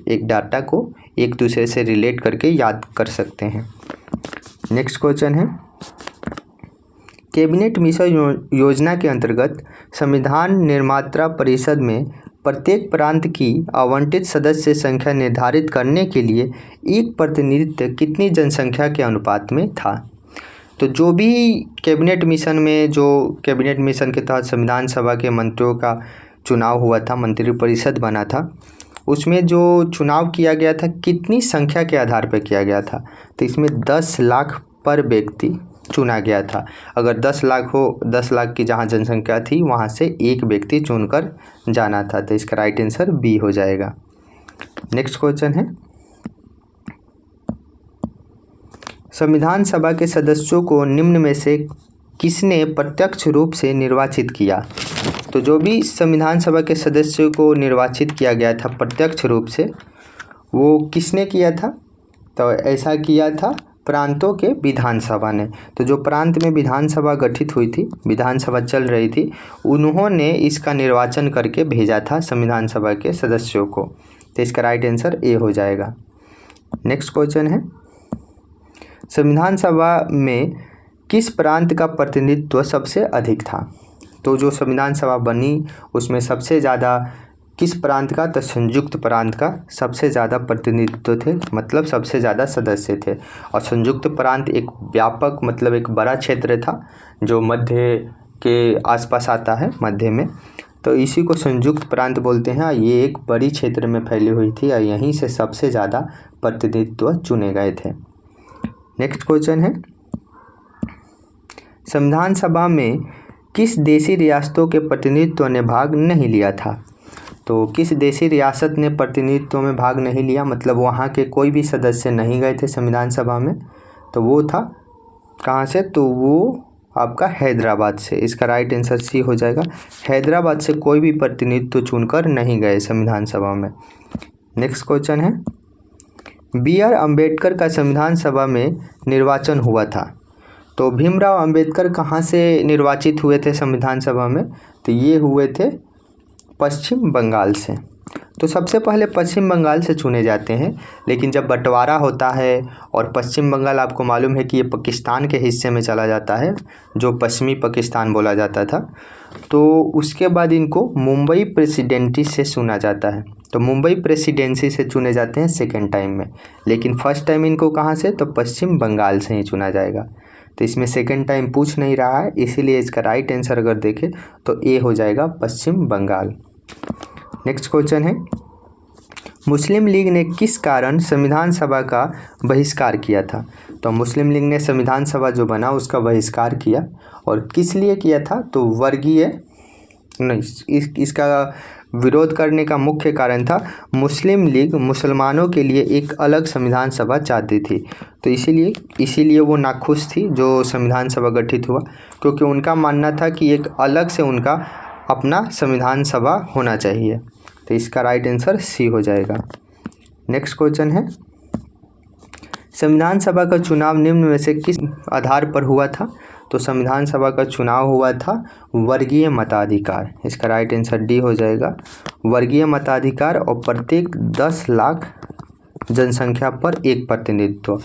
एक डाटा को एक दूसरे से रिलेट करके याद कर सकते हैं। नेक्स्ट क्वेश्चन है, कैबिनेट मिशन योजना के अंतर्गत संविधान निर्माता परिषद में प्रत्येक प्रांत की आवंटित सदस्य संख्या निर्धारित करने के लिए एक प्रतिनिधित्व कितनी जनसंख्या के अनुपात में था। तो जो भी कैबिनेट मिशन में, जो कैबिनेट मिशन के तहत संविधान सभा के मंत्रियों का चुनाव हुआ था, मंत्रिपरिषद बना था, उसमें जो चुनाव किया गया था कितनी संख्या के आधार पर किया गया था। तो इसमें 10 लाख पर व्यक्ति चुना गया था। अगर 10 लाख हो, 10 लाख की जहां जनसंख्या थी वहां से एक व्यक्ति चुनकर जाना था। तो इसका राइट आंसर बी हो जाएगा। नेक्स्ट क्वेश्चन है, संविधान सभा के सदस्यों को निम्न में से किसने प्रत्यक्ष रूप से निर्वाचित किया। तो जो भी संविधान सभा के सदस्यों को निर्वाचित किया गया था प्रत्यक्ष रूप से, वो किसने किया था, तो ऐसा किया था प्रांतों के विधानसभा ने। तो जो प्रांत में विधानसभा गठित हुई थी, विधानसभा चल रही थी, उन्होंने इसका निर्वाचन करके भेजा था संविधान सभा के सदस्यों को। तो इसका राइट आंसर ए हो जाएगा। नेक्स्ट क्वेश्चन है, संविधान सभा में किस प्रांत का प्रतिनिधित्व सबसे अधिक था। तो जो संविधान सभा बनी उसमें सबसे ज़्यादा किस प्रांत का, तो संयुक्त प्रांत का सबसे ज़्यादा प्रतिनिधित्व थे, मतलब सबसे ज़्यादा सदस्य थे। और संयुक्त प्रांत एक व्यापक, मतलब एक बड़ा क्षेत्र था जो मध्य के आसपास आता है, मध्य में। तो इसी को संयुक्त प्रांत बोलते हैं। ये एक बड़ी क्षेत्र में फैली हुई थी और यहीं से सबसे ज़्यादा प्रतिनिधित्व चुने गए थे। नेक्स्ट क्वेश्चन है, संविधान सभा में किस देशी रियासतों के प्रतिनिधित्व ने भाग नहीं लिया था। तो किस देशी रियासत ने प्रतिनिधित्व में भाग नहीं लिया, मतलब वहाँ के कोई भी सदस्य नहीं गए थे संविधान सभा में, तो वो था कहाँ से, तो वो आपका हैदराबाद से। इसका राइट आंसर सी हो जाएगा। हैदराबाद से कोई भी प्रतिनिधित्व चुनकर नहीं गए संविधान सभा में। नेक्स्ट क्वेश्चन है, BR अम्बेडकर का संविधान सभा में निर्वाचन हुआ था। तो भीमराव अंबेडकर कहाँ से निर्वाचित हुए थे संविधान सभा में, तो ये हुए थे पश्चिम बंगाल से। तो सबसे पहले पश्चिम बंगाल से चुने जाते हैं, लेकिन जब बंटवारा होता है और पश्चिम बंगाल आपको मालूम है कि ये पाकिस्तान के हिस्से में चला जाता है, जो पश्चिमी पाकिस्तान बोला जाता था, तो उसके बाद इनको मुंबई प्रेसिडेंसी से चुना जाता है। तो मुंबई प्रेसिडेंसी से चुने जाते हैं सेकेंड टाइम में, लेकिन फर्स्ट टाइम इनको कहाँ से, तो पश्चिम बंगाल से ही चुना जाएगा। तो इसमें सेकेंड टाइम पूछ नहीं रहा है, इसीलिए इसका राइट आंसर अगर देखें तो ए हो जाएगा पश्चिम बंगाल। नेक्स्ट क्वेश्चन है, मुस्लिम लीग ने किस कारण संविधान सभा का बहिष्कार किया था। तो मुस्लिम लीग ने संविधान सभा जो बना उसका बहिष्कार किया, और किस लिए किया था, तो वर्गीय नहीं, इसका विरोध करने का मुख्य कारण था मुस्लिम लीग मुसलमानों के लिए एक अलग संविधान सभा चाहती थी। तो इसीलिए वो नाखुश थी जो संविधान सभा गठित हुआ, क्योंकि उनका मानना था कि एक अलग से उनका अपना संविधान सभा होना चाहिए। तो इसका राइट आंसर सी हो जाएगा। नेक्स्ट क्वेश्चन है, संविधान सभा का चुनाव निम्न में से किस आधार पर हुआ था। तो संविधान सभा का चुनाव हुआ था वर्गीय मताधिकार। इसका राइट आंसर डी हो जाएगा, वर्गीय मताधिकार, और प्रत्येक 10 लाख जनसंख्या पर एक प्रतिनिधित्व।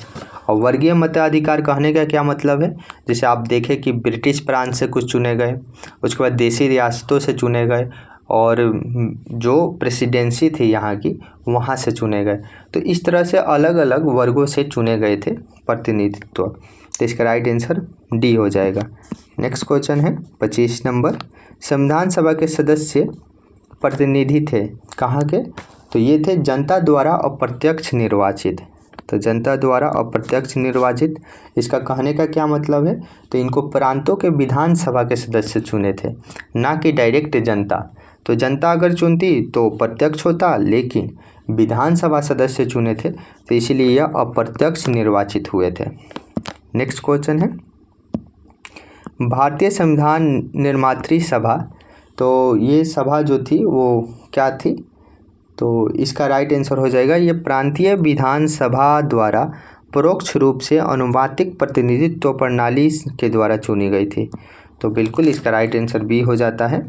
और वर्गीय मताधिकार कहने का क्या मतलब है, जैसे आप देखें कि ब्रिटिश प्रांत से कुछ चुने गए, उसके बाद देशी रियासतों से चुने गए, और जो प्रेसिडेंसी थी यहाँ की वहाँ से चुने गए। तो इस तरह से अलग अलग वर्गों से चुने गए थे प्रतिनिधित्व। तो इसका राइट आंसर डी हो जाएगा। नेक्स्ट क्वेश्चन है 25 नंबर, संविधान सभा के सदस्य प्रतिनिधि थे कहाँ के, तो ये थे जनता द्वारा अप्रत्यक्ष निर्वाचित। तो जनता द्वारा अप्रत्यक्ष निर्वाचित, इसका कहने का क्या मतलब है, तो इनको प्रांतों के विधानसभा के सदस्य चुने थे, ना कि डायरेक्ट जनता। तो जनता अगर चुनती तो प्रत्यक्ष होता, लेकिन विधानसभा सदस्य चुने थे, तो इसीलिए यह अप्रत्यक्ष निर्वाचित हुए थे। नेक्स्ट क्वेश्चन है, भारतीय संविधान निर्मात्री सभा, तो ये सभा जो थी वो क्या थी, तो इसका राइट आंसर हो जाएगा, ये प्रांतीय विधानसभा द्वारा परोक्ष रूप से अनुपातिक प्रतिनिधित्व प्रणाली के द्वारा चुनी गई थी। तो बिल्कुल इसका राइट आंसर बी हो जाता है,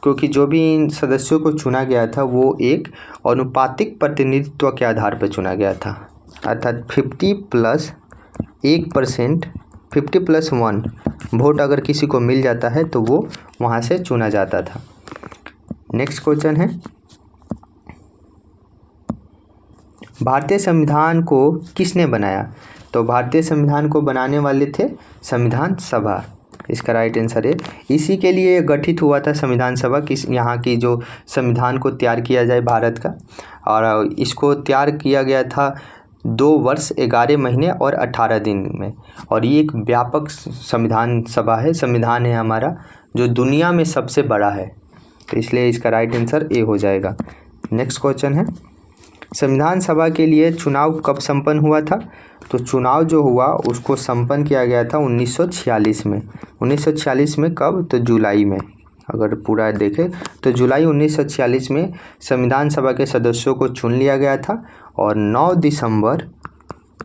क्योंकि जो भी इन सदस्यों को चुना गया था वो एक अनुपातिक प्रतिनिधित्व के आधार पर चुना गया था, अर्थात 50+1%, 50+1 वोट अगर किसी को मिल जाता है तो वो वहाँ से चुना जाता था। नेक्स्ट क्वेश्चन है, भारतीय संविधान को किसने बनाया। तो भारतीय संविधान को बनाने वाले थे संविधान सभा। इसका राइट आंसर है, इसी के लिए गठित हुआ था संविधान सभा, किस यहाँ की जो संविधान को तैयार किया जाए भारत का, और इसको तैयार किया गया था 2 वर्ष 11 महीने और 18 दिन में। और ये एक व्यापक संविधान सभा है, संविधान है हमारा, जो दुनिया में सबसे बड़ा है। तो इसलिए इसका राइट आंसर ए हो जाएगा। नेक्स्ट क्वेश्चन है, संविधान सभा के लिए चुनाव कब संपन्न हुआ था। तो चुनाव जो हुआ उसको संपन्न किया गया था 1946 में। 1946 में कब, तो जुलाई में। अगर पूरा देखें तो जुलाई 1946 में संविधान सभा के सदस्यों को चुन लिया गया था, और 9 दिसंबर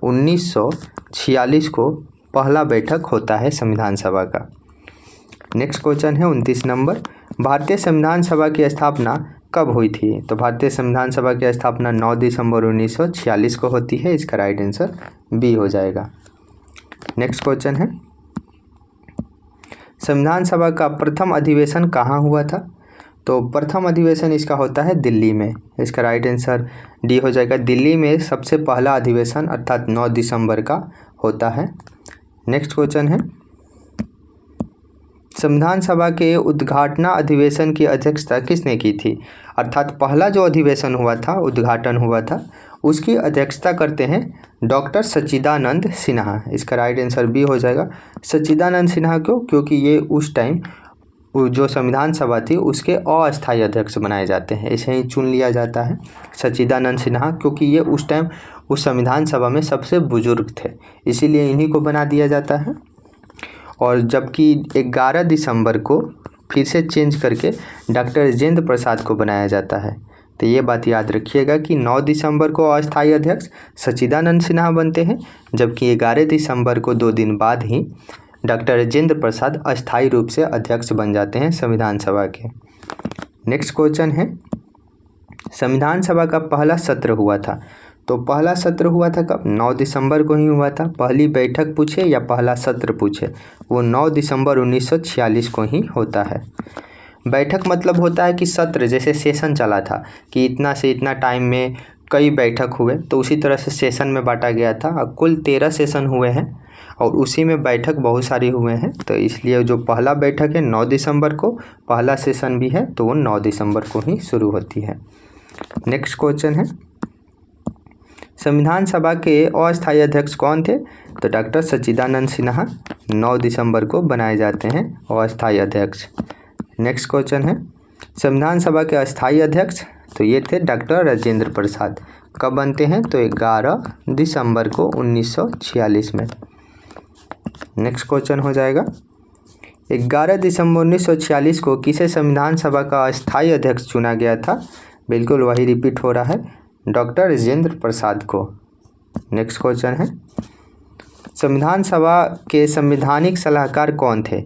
1946 को पहला बैठक होता है संविधान सभा का। नेक्स्ट क्वेश्चन है 29 नंबर, भारतीय संविधान सभा की स्थापना कब हुई थी। तो भारतीय संविधान सभा की स्थापना 9 दिसंबर 1946 को होती है। इसका राइट आंसर बी हो जाएगा। नेक्स्ट क्वेश्चन है, संविधान सभा का प्रथम अधिवेशन कहाँ हुआ था। तो प्रथम अधिवेशन इसका होता है दिल्ली में। इसका राइट आंसर डी हो जाएगा, दिल्ली में सबसे पहला अधिवेशन अर्थात 9 दिसंबर का होता है। नेक्स्ट क्वेश्चन है, संविधान सभा के उद्घाटन अधिवेशन की अध्यक्षता किसने की थी। अर्थात पहला जो अधिवेशन हुआ था, उद्घाटन हुआ था, उसकी अध्यक्षता करते हैं डॉक्टर सच्चिदानंद सिन्हा। इसका राइट आंसर बी हो जाएगा। सच्चिदानंद सिन्हा क्यों, क्योंकि ये उस टाइम जो संविधान सभा थी उसके अस्थायी अध्यक्ष बनाए जाते हैं। ऐसे ही चुन लिया जाता है सच्चिदानंद सिन्हा, क्योंकि ये उस टाइम उस संविधान सभा में सबसे बुजुर्ग थे, इसीलिए इन्हीं को बना दिया जाता है। और जबकि 11 दिसंबर को फिर से चेंज करके डॉक्टर राजेंद्र प्रसाद को बनाया जाता है। तो ये बात याद रखिएगा कि 9 दिसंबर को अस्थायी अध्यक्ष सच्चिदानंद सिन्हा बनते हैं, जबकि 11 दिसंबर को 2 दिन बाद ही डॉक्टर राजेंद्र प्रसाद अस्थायी रूप से अध्यक्ष बन जाते हैं संविधान सभा के। नेक्स्ट क्वेश्चन है, संविधान सभा का पहला सत्र हुआ था। तो पहला सत्र हुआ था कब? 9 दिसंबर को ही हुआ था। पहली बैठक पूछे या पहला सत्र पूछे, वो 9 दिसंबर 1946 को ही होता है। बैठक मतलब होता है कि सत्र, जैसे सेशन चला था कि इतना से इतना टाइम में कई बैठक हुए, तो उसी तरह से सेशन में बांटा गया था। कुल 13 सेशन हुए हैं और उसी में बैठक बहुत सारी हुए हैं, तो इसलिए जो पहला बैठक है 9 दिसंबर को, पहला सेशन भी है तो वो 9 दिसंबर को ही शुरू होती है। नेक्स्ट क्वेश्चन है, संविधान सभा के अस्थायी अध्यक्ष कौन थे? तो डॉक्टर सच्चिदानंद सिन्हा 9 दिसंबर को बनाए जाते हैं अस्थायी अध्यक्ष। नेक्स्ट क्वेश्चन है, संविधान सभा के अस्थायी अध्यक्ष तो ये थे डॉक्टर राजेंद्र प्रसाद। कब बनते हैं? तो 11 दिसंबर को 1946 में। नेक्स्ट क्वेश्चन हो जाएगा, 11 दिसंबर 1946 को किसे संविधान सभा का अस्थायी अध्यक्ष चुना गया था? बिल्कुल वही रिपीट हो रहा है, डॉक्टर राजेंद्र प्रसाद को। नेक्स्ट क्वेश्चन है, संविधान सभा के संवैधानिक सलाहकार कौन थे?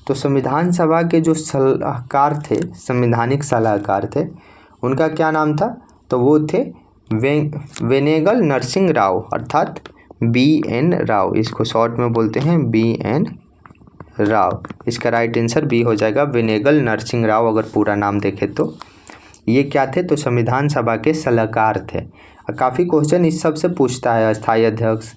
तो संविधान सभा के जो सलाहकार थे, संवैधानिक सलाहकार थे, उनका क्या नाम था? तो वो थे वेनेगल नरसिंह राव, अर्थात BN राव, इसको शॉर्ट में बोलते हैं BN राव। इसका राइट आंसर बी हो जाएगा, वेनेगल नरसिंह राव अगर पूरा नाम देखें तो। ये क्या थे? तो संविधान सभा के सलाहकार थे। काफ़ी क्वेश्चन इस सब से पूछता है, अस्थायी अध्यक्ष,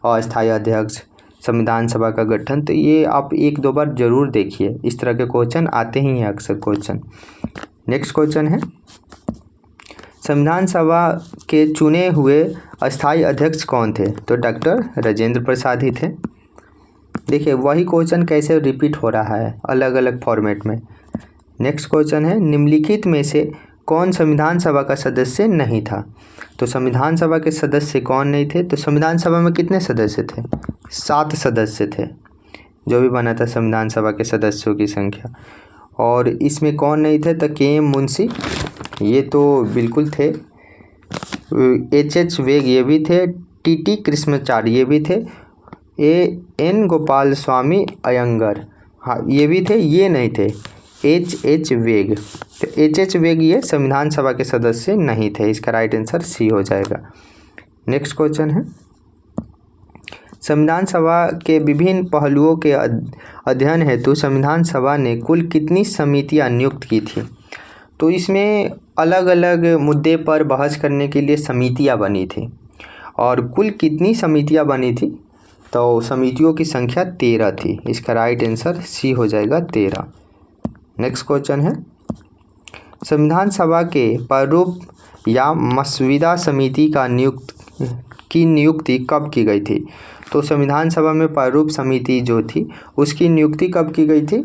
अस्थायी अध्यक्ष, संविधान सभा का गठन, तो ये आप 1-2 बार जरूर देखिए, इस तरह के क्वेश्चन आते ही हैं अक्सर क्वेश्चन। नेक्स्ट क्वेश्चन है, संविधान सभा के चुने हुए अस्थायी अध्यक्ष कौन थे? तो डॉक्टर राजेंद्र प्रसाद ही थे। देखिए वही क्वेश्चन कैसे रिपीट हो रहा है अलग अलग फॉर्मेट में। नेक्स्ट क्वेश्चन है, निम्नलिखित में से कौन संविधान सभा का सदस्य नहीं था? तो संविधान सभा के सदस्य कौन नहीं थे? तो संविधान सभा में कितने सदस्य थे? 7 सदस्य थे, जो भी बना था संविधान सभा के सदस्यों की संख्या। और इसमें कौन नहीं थे? तो KM मुंशी, ये तो बिल्कुल थे। HH वेग ये भी थे। TT कृष्णाचार्य ये भी थे। AN गोपाल स्वामी अयंगर, हाँ ये भी थे। ये नहीं थे HH वेग, तो HH वेग ये संविधान सभा के सदस्य नहीं थे। इसका राइट आंसर C हो जाएगा। नेक्स्ट क्वेश्चन है, संविधान सभा के विभिन्न पहलुओं के अध्ययन हेतु संविधान सभा ने कुल कितनी समितियां नियुक्त की थी? तो इसमें अलग अलग मुद्दे पर बहस करने के लिए समितियां बनी थी। और कुल कितनी समितियां बनी थी? तो समितियों की संख्या 13 थी। इसका राइट आंसर C हो जाएगा, 13। नेक्स्ट क्वेश्चन है, संविधान सभा के प्रारूप या मसविदा समिति का नियुक्ति कब की गई थी? तो संविधान सभा में प्रारूप समिति जो थी उसकी नियुक्ति कब की गई थी?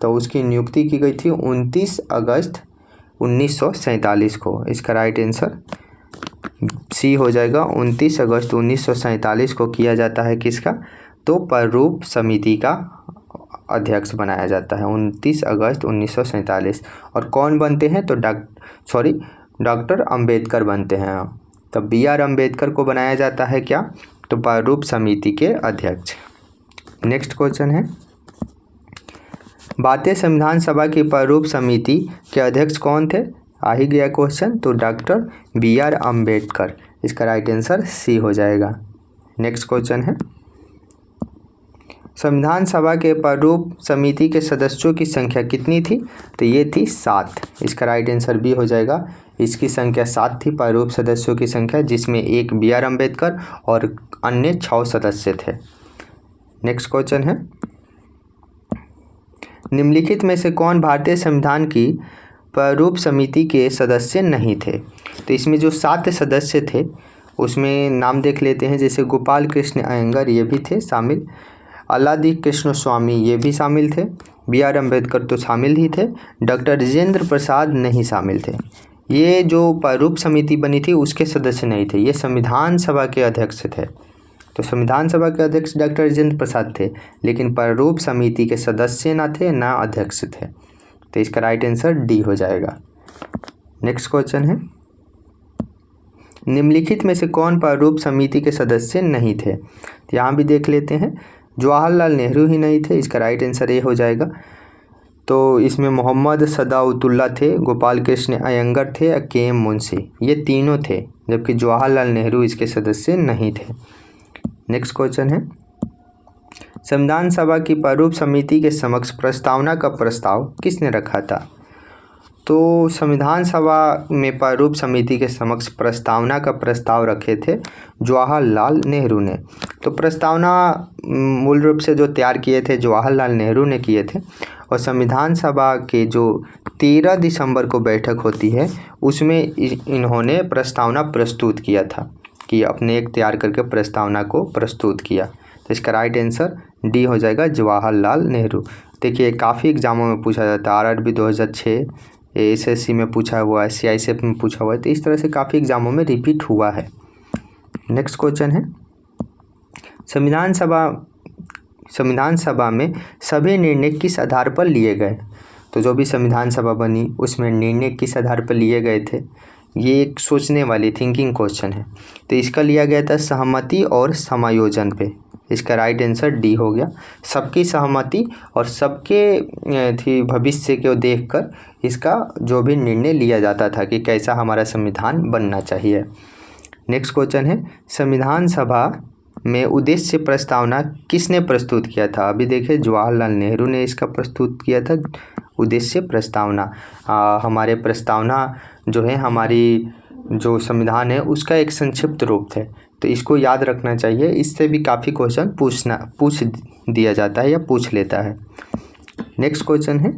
तो उसकी नियुक्ति की गई थी 29 अगस्त 1947 को। इसका राइट आंसर C हो जाएगा, 29 अगस्त 1947 को किया जाता है किसका? तो प्रारूप समिति का अध्यक्ष बनाया जाता है 29 अगस्त 1947। और कौन बनते हैं? तो डॉक्टर अंबेडकर बनते हैं। तब BR अम्बेडकर को बनाया जाता है क्या? तो प्रारूप समिति के अध्यक्ष। नेक्स्ट क्वेश्चन है, भारतीय संविधान सभा की प्रारूप समिति के अध्यक्ष कौन थे? आ ही गया क्वेश्चन, तो डॉक्टर BR अम्बेडकर। इसका राइट आंसर C हो जाएगा। नेक्स्ट क्वेश्चन है, संविधान सभा के प्रारूप समिति के सदस्यों की संख्या कितनी थी? तो ये थी 7। इसका राइट आंसर B हो जाएगा। इसकी संख्या 7 थी प्रारूप सदस्यों की संख्या, जिसमें एक BR अम्बेडकर और अन्य 6 सदस्य थे। नेक्स्ट क्वेश्चन है, निम्नलिखित में से कौन भारतीय संविधान की प्रारूप समिति के सदस्य नहीं थे? तो इसमें जो 7 सदस्य थे उसमें नाम देख लेते हैं, जैसे गोपाल कृष्ण अयंगर ये भी थे शामिल, अल्लादी कृष्ण स्वामी ये भी शामिल थे, BR अम्बेडकर तो शामिल ही थे, डॉक्टर राजेंद्र प्रसाद नहीं शामिल थे। ये जो प्रारूप समिति बनी थी उसके सदस्य नहीं थे, ये संविधान सभा के अध्यक्ष थे। तो संविधान सभा के अध्यक्ष डॉक्टर राजेंद्र प्रसाद थे, लेकिन प्रारूप समिति के सदस्य ना थे ना अध्यक्ष थे। तो इसका राइट आंसर डी हो जाएगा। नेक्स्ट क्वेश्चन है, निम्नलिखित में से कौन प्रारूप समिति के सदस्य नहीं थे? तो यहाँ भी देख लेते हैं, जवाहरलाल नेहरू ही नहीं थे, इसका राइट आंसर ए हो जाएगा। तो इसमें मोहम्मद सदाउतुल्ला थे, गोपाल कृष्ण अयंगर थे, के एम मुंशी, ये तीनों थे, जबकि जवाहरलाल नेहरू इसके सदस्य नहीं थे। नेक्स्ट क्वेश्चन है, संविधान सभा की प्रारूप समिति के समक्ष प्रस्तावना का प्रस्ताव किसने रखा था? तो संविधान सभा में प्रारूप समिति के समक्ष प्रस्तावना का प्रस्ताव रखे थे जवाहरलाल नेहरू ने। तो प्रस्तावना मूल रूप से जो तैयार किए थे जवाहरलाल नेहरू ने किए थे, और संविधान सभा के जो 13 दिसंबर को बैठक होती है उसमें इन्होंने प्रस्तावना प्रस्तुत किया था, कि अपने एक तैयार करके प्रस्तावना को प्रस्तुत किया। तो इसका राइट आंसर डी हो जाएगा, जवाहरलाल नेहरू। देखिए काफ़ी एग्जामों में पूछा जाता है, RRB 2006, SSC में पूछा हुआ है, CICF में पूछा हुआ है, तो इस तरह से काफ़ी एग्जामों में रिपीट हुआ है। नेक्स्ट क्वेश्चन है, संविधान सभा में सभी निर्णय किस आधार पर लिए गए? तो जो भी संविधान सभा बनी उसमें निर्णय किस आधार पर लिए गए थे? ये एक सोचने वाली थिंकिंग क्वेश्चन है। तो इसका लिया गया था सहमति और समायोजन पे। इसका राइट आंसर डी हो गया, सबकी सहमति और सबके भविष्य को देखकर इसका जो भी निर्णय लिया जाता था कि कैसा हमारा संविधान बनना चाहिए। नेक्स्ट क्वेश्चन है, संविधान सभा में उद्देश्य प्रस्तावना किसने प्रस्तुत किया था? अभी देखिए जवाहरलाल नेहरू ने इसका प्रस्तुत किया था उद्देश्य प्रस्तावना। हमारे प्रस्तावना जो है, हमारी जो संविधान है उसका एक संक्षिप्त रूप है, तो इसको याद रखना चाहिए। इससे भी काफ़ी क्वेश्चन पूछ दिया जाता है या पूछ लेता है। नेक्स्ट क्वेश्चन है,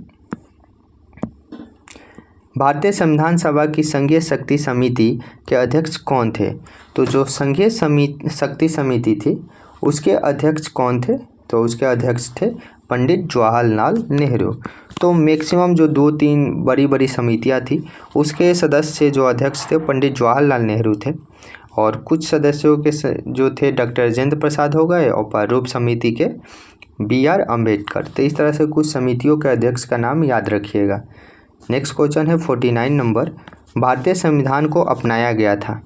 भारतीय संविधान सभा की संघीय शक्ति समिति के अध्यक्ष कौन थे? तो जो संघीय शक्ति समिति थी उसके अध्यक्ष कौन थे? तो उसके अध्यक्ष थे पंडित जवाहरलाल नेहरू। तो मैक्सिमम जो 2-3 बड़ी समितियां थी उसके सदस्य जो अध्यक्ष थे पंडित जवाहरलाल नेहरू थे, और कुछ सदस्यों के जो थे डॉक्टर राजेंद्र प्रसाद हो गए, और प्रारूप समिति के BR अम्बेडकर। तो इस तरह से कुछ समितियों के अध्यक्ष का नाम याद रखिएगा। नेक्स्ट क्वेश्चन है 49 नंबर, भारतीय संविधान को अपनाया गया था?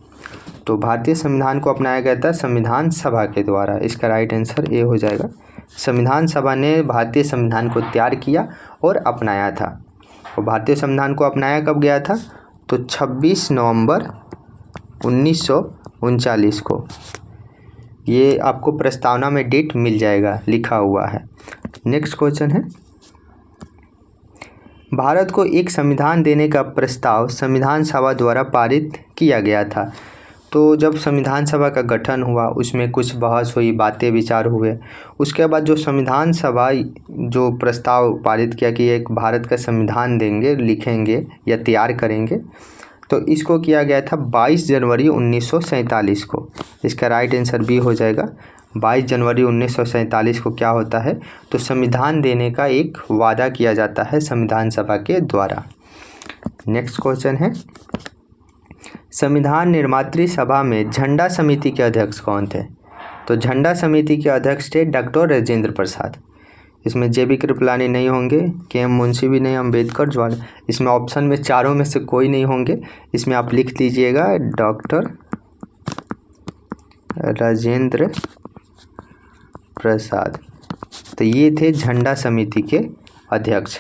तो भारतीय संविधान को अपनाया गया था संविधान सभा के द्वारा। इसका राइट आंसर ए हो जाएगा, संविधान सभा ने भारतीय संविधान को तैयार किया और अपनाया था। और भारतीय संविधान को अपनाया कब गया था? तो 26 नवंबर 1939 को। ये आपको प्रस्तावना में डेट मिल जाएगा, लिखा हुआ है। नेक्स्ट क्वेश्चन है, भारत को एक संविधान देने का प्रस्ताव संविधान सभा द्वारा पारित किया गया था। तो जब संविधान सभा का गठन हुआ उसमें कुछ बहस हुई, बातें विचार हुए, उसके बाद जो संविधान सभा जो प्रस्ताव पारित किया कि एक भारत का संविधान देंगे, लिखेंगे या तैयार करेंगे, तो इसको किया गया था 22 जनवरी 1947 को। इसका राइट आंसर बी हो जाएगा, 22 जनवरी 1947 को क्या होता है? तो संविधान देने का एक वादा किया जाता है संविधान सभा के द्वारा। नेक्स्ट क्वेश्चन है, संविधान निर्मात्री सभा में झंडा समिति के अध्यक्ष कौन थे? तो झंडा समिति के अध्यक्ष थे डॉक्टर राजेंद्र प्रसाद। इसमें JB कृपलानी नहीं होंगे, KM मुंशी भी नहीं, अम्बेडकर, जवाहर। इसमें ऑप्शन में चारों में से कोई नहीं होंगे। इसमें आप लिख लीजिएगा डॉक्टर राजेंद्र प्रसाद। तो ये थे झंडा समिति के अध्यक्ष।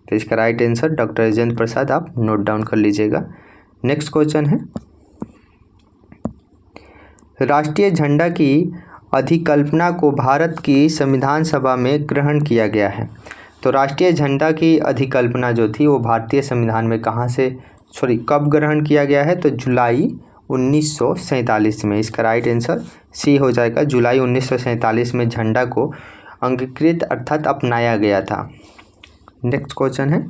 तो इसका right answer doctor Rajendra Prasad, आप नोट डाउन कर लीजिएगा। नेक्स्ट क्वेश्चन है, राष्ट्रीय झंडा की अधिकल्पना को भारत की संविधान सभा में ग्रहण किया गया है। तो राष्ट्रीय झंडा की अधिकल्पना जो थी वो भारतीय संविधान में कब ग्रहण किया गया है? तो जुलाई 1947 में। इसका राइट आंसर सी हो जाएगा, जुलाई 1947 में झंडा को अंगीकृत अर्थात अपनाया गया था। नेक्स्ट क्वेश्चन है,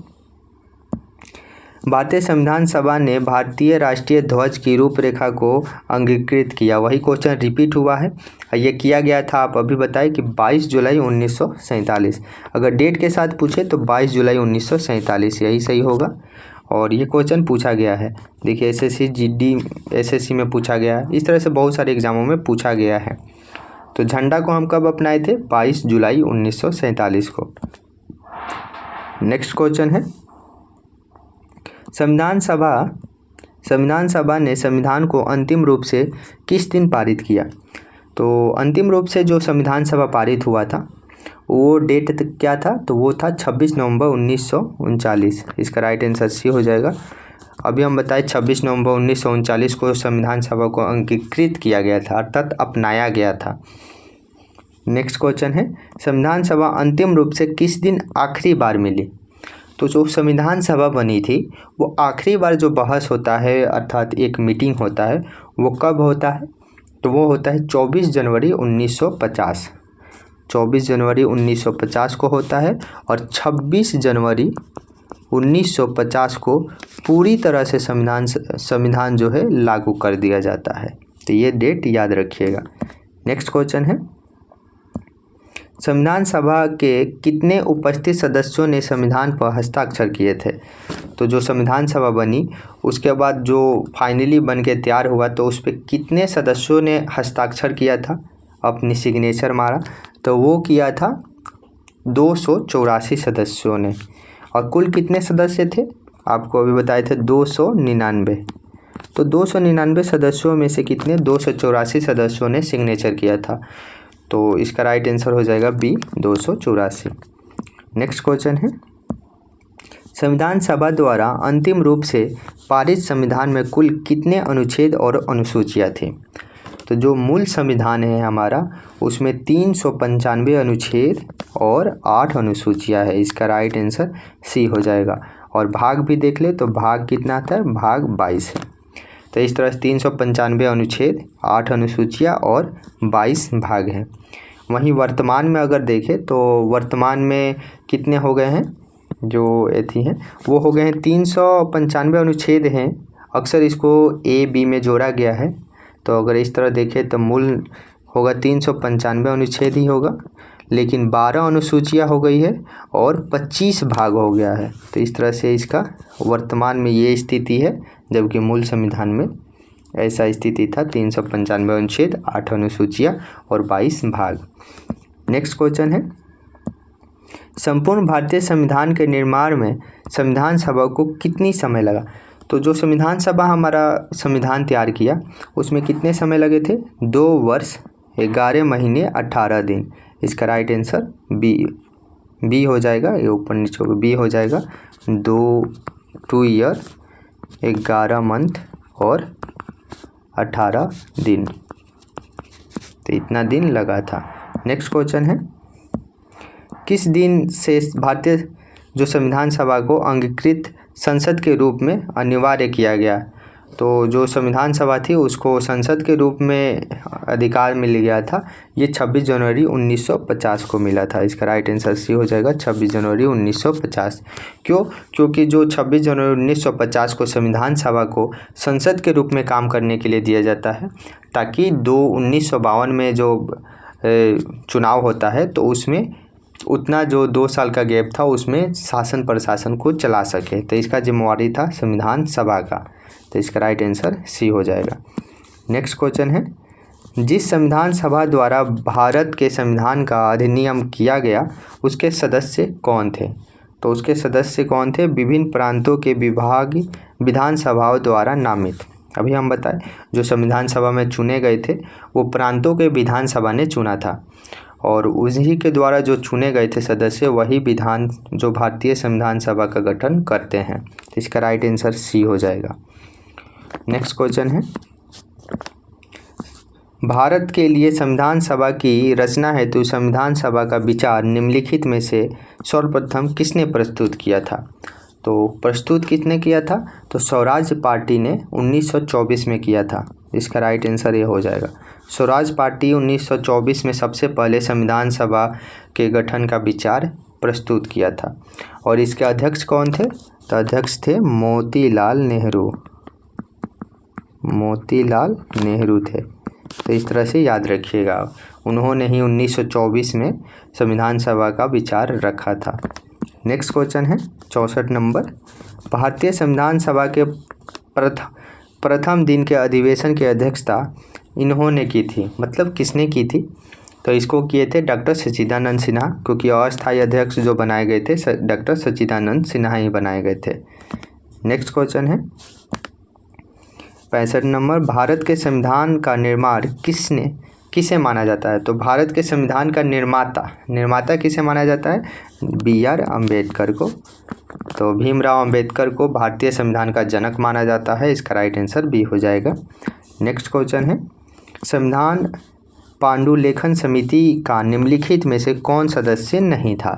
भारतीय संविधान सभा ने भारतीय राष्ट्रीय ध्वज की रूपरेखा को अंगीकृत किया। वही क्वेश्चन रिपीट हुआ है। ये किया गया था, आप अभी बताएं कि 22 जुलाई 1947। अगर डेट के साथ पूछे तो 22 जुलाई 1947 यही सही होगा। और ये क्वेश्चन पूछा गया है, देखिए एसएससी जीडी एसएससी में पूछा गया है, इस तरह से बहुत सारे एग्जामों में पूछा गया है। तो झंडा को हम कब अपनाए थे? 22 जुलाई 1947 को। नेक्स्ट क्वेश्चन है, संविधान सभा ने संविधान को अंतिम रूप से किस दिन पारित किया? तो अंतिम रूप से जो संविधान सभा पारित हुआ था वो डेट क्या था? तो वो था 26 नवंबर 1939। इसका राइट आंसर सी हो जाएगा। अभी हम बताएं 26 नवंबर 1939 को संविधान सभा को अंगीकृत किया गया था, अर्थात अपनाया गया था। नेक्स्ट क्वेश्चन है, संविधान सभा अंतिम रूप से किस दिन आखिरी बार मिली? तो जो संविधान सभा बनी थी वो आखिरी बार जो बहस होता है अर्थात एक मीटिंग होता है वो कब होता है? तो वो होता है 24 जनवरी 1950। 24 जनवरी 1950 को होता है और 26 जनवरी 1950 को पूरी तरह से संविधान जो है लागू कर दिया जाता है। तो ये डेट याद रखिएगा। नेक्स्ट क्वेश्चन है, संविधान सभा के कितने उपस्थित सदस्यों ने संविधान पर हस्ताक्षर किए थे? तो जो संविधान सभा बनी उसके बाद जो फाइनली बन के तैयार हुआ तो उस पर कितने सदस्यों ने हस्ताक्षर किया था, अपनी सिग्नेचर मारा? तो वो किया था 284 सदस्यों ने। और कुल कितने सदस्य थे? आपको अभी बताए थे 299। तो 299 सदस्यों में से कितने? 284 सदस्यों ने सिग्नेचर किया था। तो इसका राइट आंसर हो जाएगा बी, 284। नेक्स्ट क्वेश्चन है, संविधान सभा द्वारा अंतिम रूप से पारित संविधान में कुल कितने अनुच्छेद और अनुसूचियाँ थी? तो जो मूल संविधान है हमारा उसमें 395 अनुच्छेद और 8 अनुसूचियाँ है। इसका राइट आंसर सी हो जाएगा। और भाग भी देख ले तो भाग कितना आता है? भाग 22 है। तो इस तरह से 395 अनुच्छेद, 8 अनुसूचियाँ और 22 भाग हैं। वहीं वर्तमान में अगर देखें तो वर्तमान में कितने हो गए हैं? जो एथी हैं वो हो गए हैं 395 अनुच्छेद हैं। अक्सर इसको ए बी में जोड़ा गया है। तो अगर इस तरह देखें तो मूल होगा 395 अनुच्छेद ही होगा, लेकिन 12 अनुसूचियाँ हो गई है और 25 भाग हो गया है। तो इस तरह से इसका वर्तमान में ये स्थिति है, जबकि मूल संविधान में ऐसा स्थिति था 395 अनुच्छेद, 8 अनुसूचियाँ और 22 भाग। नेक्स्ट क्वेश्चन है, संपूर्ण भारतीय संविधान के निर्माण में संविधान सभा को कितनी समय लगा? तो जो संविधान सभा हमारा संविधान तैयार किया उसमें कितने समय लगे थे? 2 वर्ष 11 महीने 18 दिन। इसका राइट आंसर बी हो जाएगा। ये ऊपर नीचे बी हो जाएगा। 2 ईयर 11 मंथ और 18 दिन। तो इतना दिन लगा था। नेक्स्ट क्वेश्चन है, किस दिन से भारतीय जो संविधान सभा को अंगीकृत संसद के रूप में अनिवार्य किया गया? तो जो संविधान सभा थी उसको संसद के रूप में अधिकार मिल गया था, ये 26 जनवरी 1950 को मिला था। इसका राइट आंसर सी हो जाएगा, 26 जनवरी 1950। क्यों? क्योंकि जो 26 जनवरी 1950 को संविधान सभा को संसद के रूप में काम करने के लिए दिया जाता है, ताकि 1952 में जो चुनाव होता है तो उसमें उतना जो 2 साल का गैप था उसमें शासन प्रशासन को चला सके। तो इसका जिम्मेवारी था संविधान सभा का। तो इसका राइट आंसर सी हो जाएगा। नेक्स्ट क्वेश्चन है, जिस संविधान सभा द्वारा भारत के संविधान का अधिनियम किया गया उसके सदस्य कौन थे? तो उसके सदस्य कौन थे? विभिन्न प्रांतों के विधान सभाओं द्वारा नामित। अभी हम बताएं जो संविधान सभा में चुने गए थे वो प्रांतों के विधान सभा ने चुना था और उन्हीं के द्वारा जो चुने गए थे सदस्य वही विधान जो भारतीय संविधान सभा का गठन करते हैं। तो इसका राइट आंसर सी हो जाएगा। नेक्स्ट क्वेश्चन है, भारत के लिए संविधान सभा की रचना हेतु संविधान सभा का विचार निम्नलिखित में से सर्वप्रथम किसने प्रस्तुत किया था? तो प्रस्तुत किसने किया था? तो स्वराज पार्टी ने 1924 में किया था। इसका राइट आंसर ये हो जाएगा। स्वराज पार्टी 1924 में सबसे पहले संविधान सभा के गठन का विचार प्रस्तुत किया था और इसके अध्यक्ष कौन थे? तो अध्यक्ष थे मोतीलाल नेहरू, मोतीलाल नेहरू थे। तो इस तरह से याद रखिएगा, उन्होंने ही 1924 में संविधान सभा का विचार रखा था। नेक्स्ट क्वेश्चन है 64 नंबर, भारतीय संविधान सभा के प्रथम दिन के अधिवेशन की अध्यक्षता इन्होंने की थी, मतलब किसने की थी? तो इसको किए थे डॉक्टर सच्चिदानंद सिन्हा, क्योंकि अस्थायी अध्यक्ष जो बनाए गए थे डॉक्टर सच्चिदानंद सिन्हा ही बनाए गए थे। नेक्स्ट क्वेश्चन है 65 नंबर, भारत के संविधान का निर्माण किसे माना जाता है? तो भारत के संविधान का निर्माता किसे माना जाता है? BR अम्बेडकर को। तो भीमराव अम्बेडकर को भारतीय संविधान का जनक माना जाता है। इसका राइट आंसर बी हो जाएगा। नेक्स्ट क्वेश्चन है, संविधान पांडुलेखन समिति का निम्नलिखित में से कौन सदस्य नहीं था?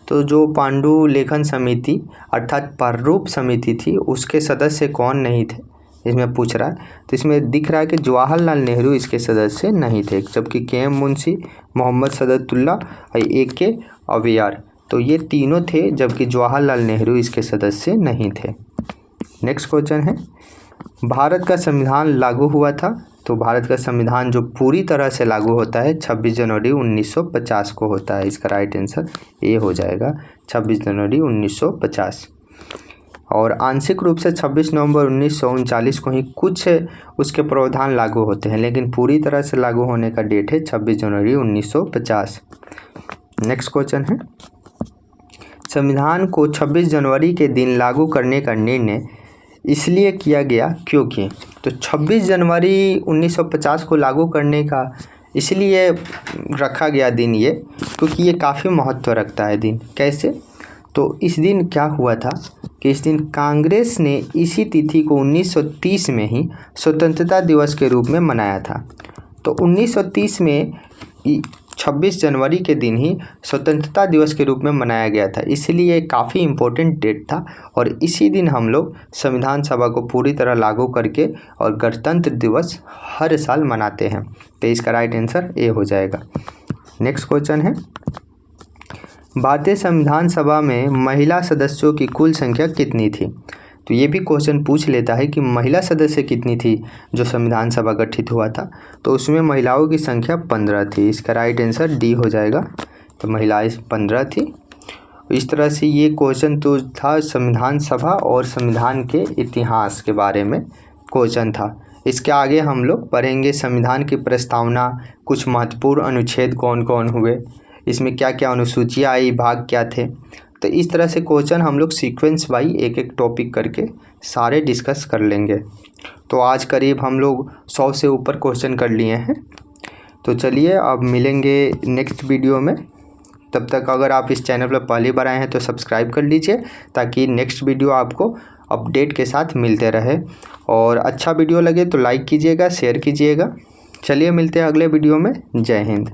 तो जो पांडुलेखन समिति अर्थात प्रारूप समिति थी, उसके सदस्य कौन नहीं थे, इसमें पूछ रहा है। तो इसमें दिख रहा है कि जवाहरलाल नेहरू इसके सदस्य नहीं थे, जबकि KM मुंशी, मोहम्मद सदतुल्ला और AK अवियार, तो ये तीनों थे, जबकि जवाहरलाल नेहरू इसके सदस्य नहीं थे। नेक्स्ट क्वेश्चन है, भारत का संविधान लागू हुआ था? तो भारत का संविधान जो पूरी तरह से लागू होता है 26 जनवरी 1950 को होता है। इसका राइट आंसर ए हो जाएगा, 26 जनवरी 1950। और आंशिक रूप से 26 नवंबर 1939 को ही कुछ उसके प्रावधान लागू होते हैं, लेकिन पूरी तरह से लागू होने का डेट है 26 जनवरी 1950। नेक्स्ट क्वेश्चन है, संविधान को 26 जनवरी के दिन लागू करने का निर्णय इसलिए किया गया क्योंकि? तो 26 जनवरी 1950 को लागू करने का इसलिए रखा गया दिन ये, क्योंकि ये काफ़ी महत्व रखता है दिन। कैसे? तो इस दिन क्या हुआ था कि इस दिन कांग्रेस ने इसी तिथि को 1930 में ही स्वतंत्रता दिवस के रूप में मनाया था। तो 1930 में 26 जनवरी के दिन ही स्वतंत्रता दिवस के रूप में मनाया गया था, इसलिए काफ़ी इम्पोर्टेंट डेट था। और इसी दिन हम लोग संविधान सभा को पूरी तरह लागू करके और गणतंत्र दिवस हर साल मनाते हैं। तो इसका राइट आंसर ए हो जाएगा। नेक्स्ट क्वेश्चन है, भारतीय संविधान सभा में महिला सदस्यों की कुल संख्या कितनी थी? तो ये भी क्वेश्चन पूछ लेता है कि महिला सदस्य कितनी थी जो संविधान सभा गठित हुआ था। तो उसमें महिलाओं की संख्या 15 थी। इसका राइट आंसर डी हो जाएगा। तो महिलाएं 15 थी। इस तरह से ये क्वेश्चन तो था संविधान सभा और संविधान के इतिहास के बारे में क्वेश्चन था। इसके आगे हम लोग पढ़ेंगे संविधान की प्रस्तावना, कुछ महत्वपूर्ण अनुच्छेद कौन कौन हुए, इसमें क्या क्या अनुसूचियाँ आई, भाग क्या थे। तो इस तरह से क्वेश्चन हम लोग सीक्वेंस वाई एक एक टॉपिक करके सारे डिस्कस कर लेंगे। तो आज करीब हम लोग 100 से ऊपर क्वेश्चन कर लिए हैं। तो चलिए अब मिलेंगे नेक्स्ट वीडियो में। तब तक अगर आप इस चैनल पर पहली बार आए हैं तो सब्सक्राइब कर लीजिए, ताकि नेक्स्ट वीडियो आपको अपडेट के साथ मिलते रहे। और अच्छा वीडियो लगे तो लाइक कीजिएगा, शेयर कीजिएगा। चलिए मिलते हैं अगले वीडियो में। जय हिंद।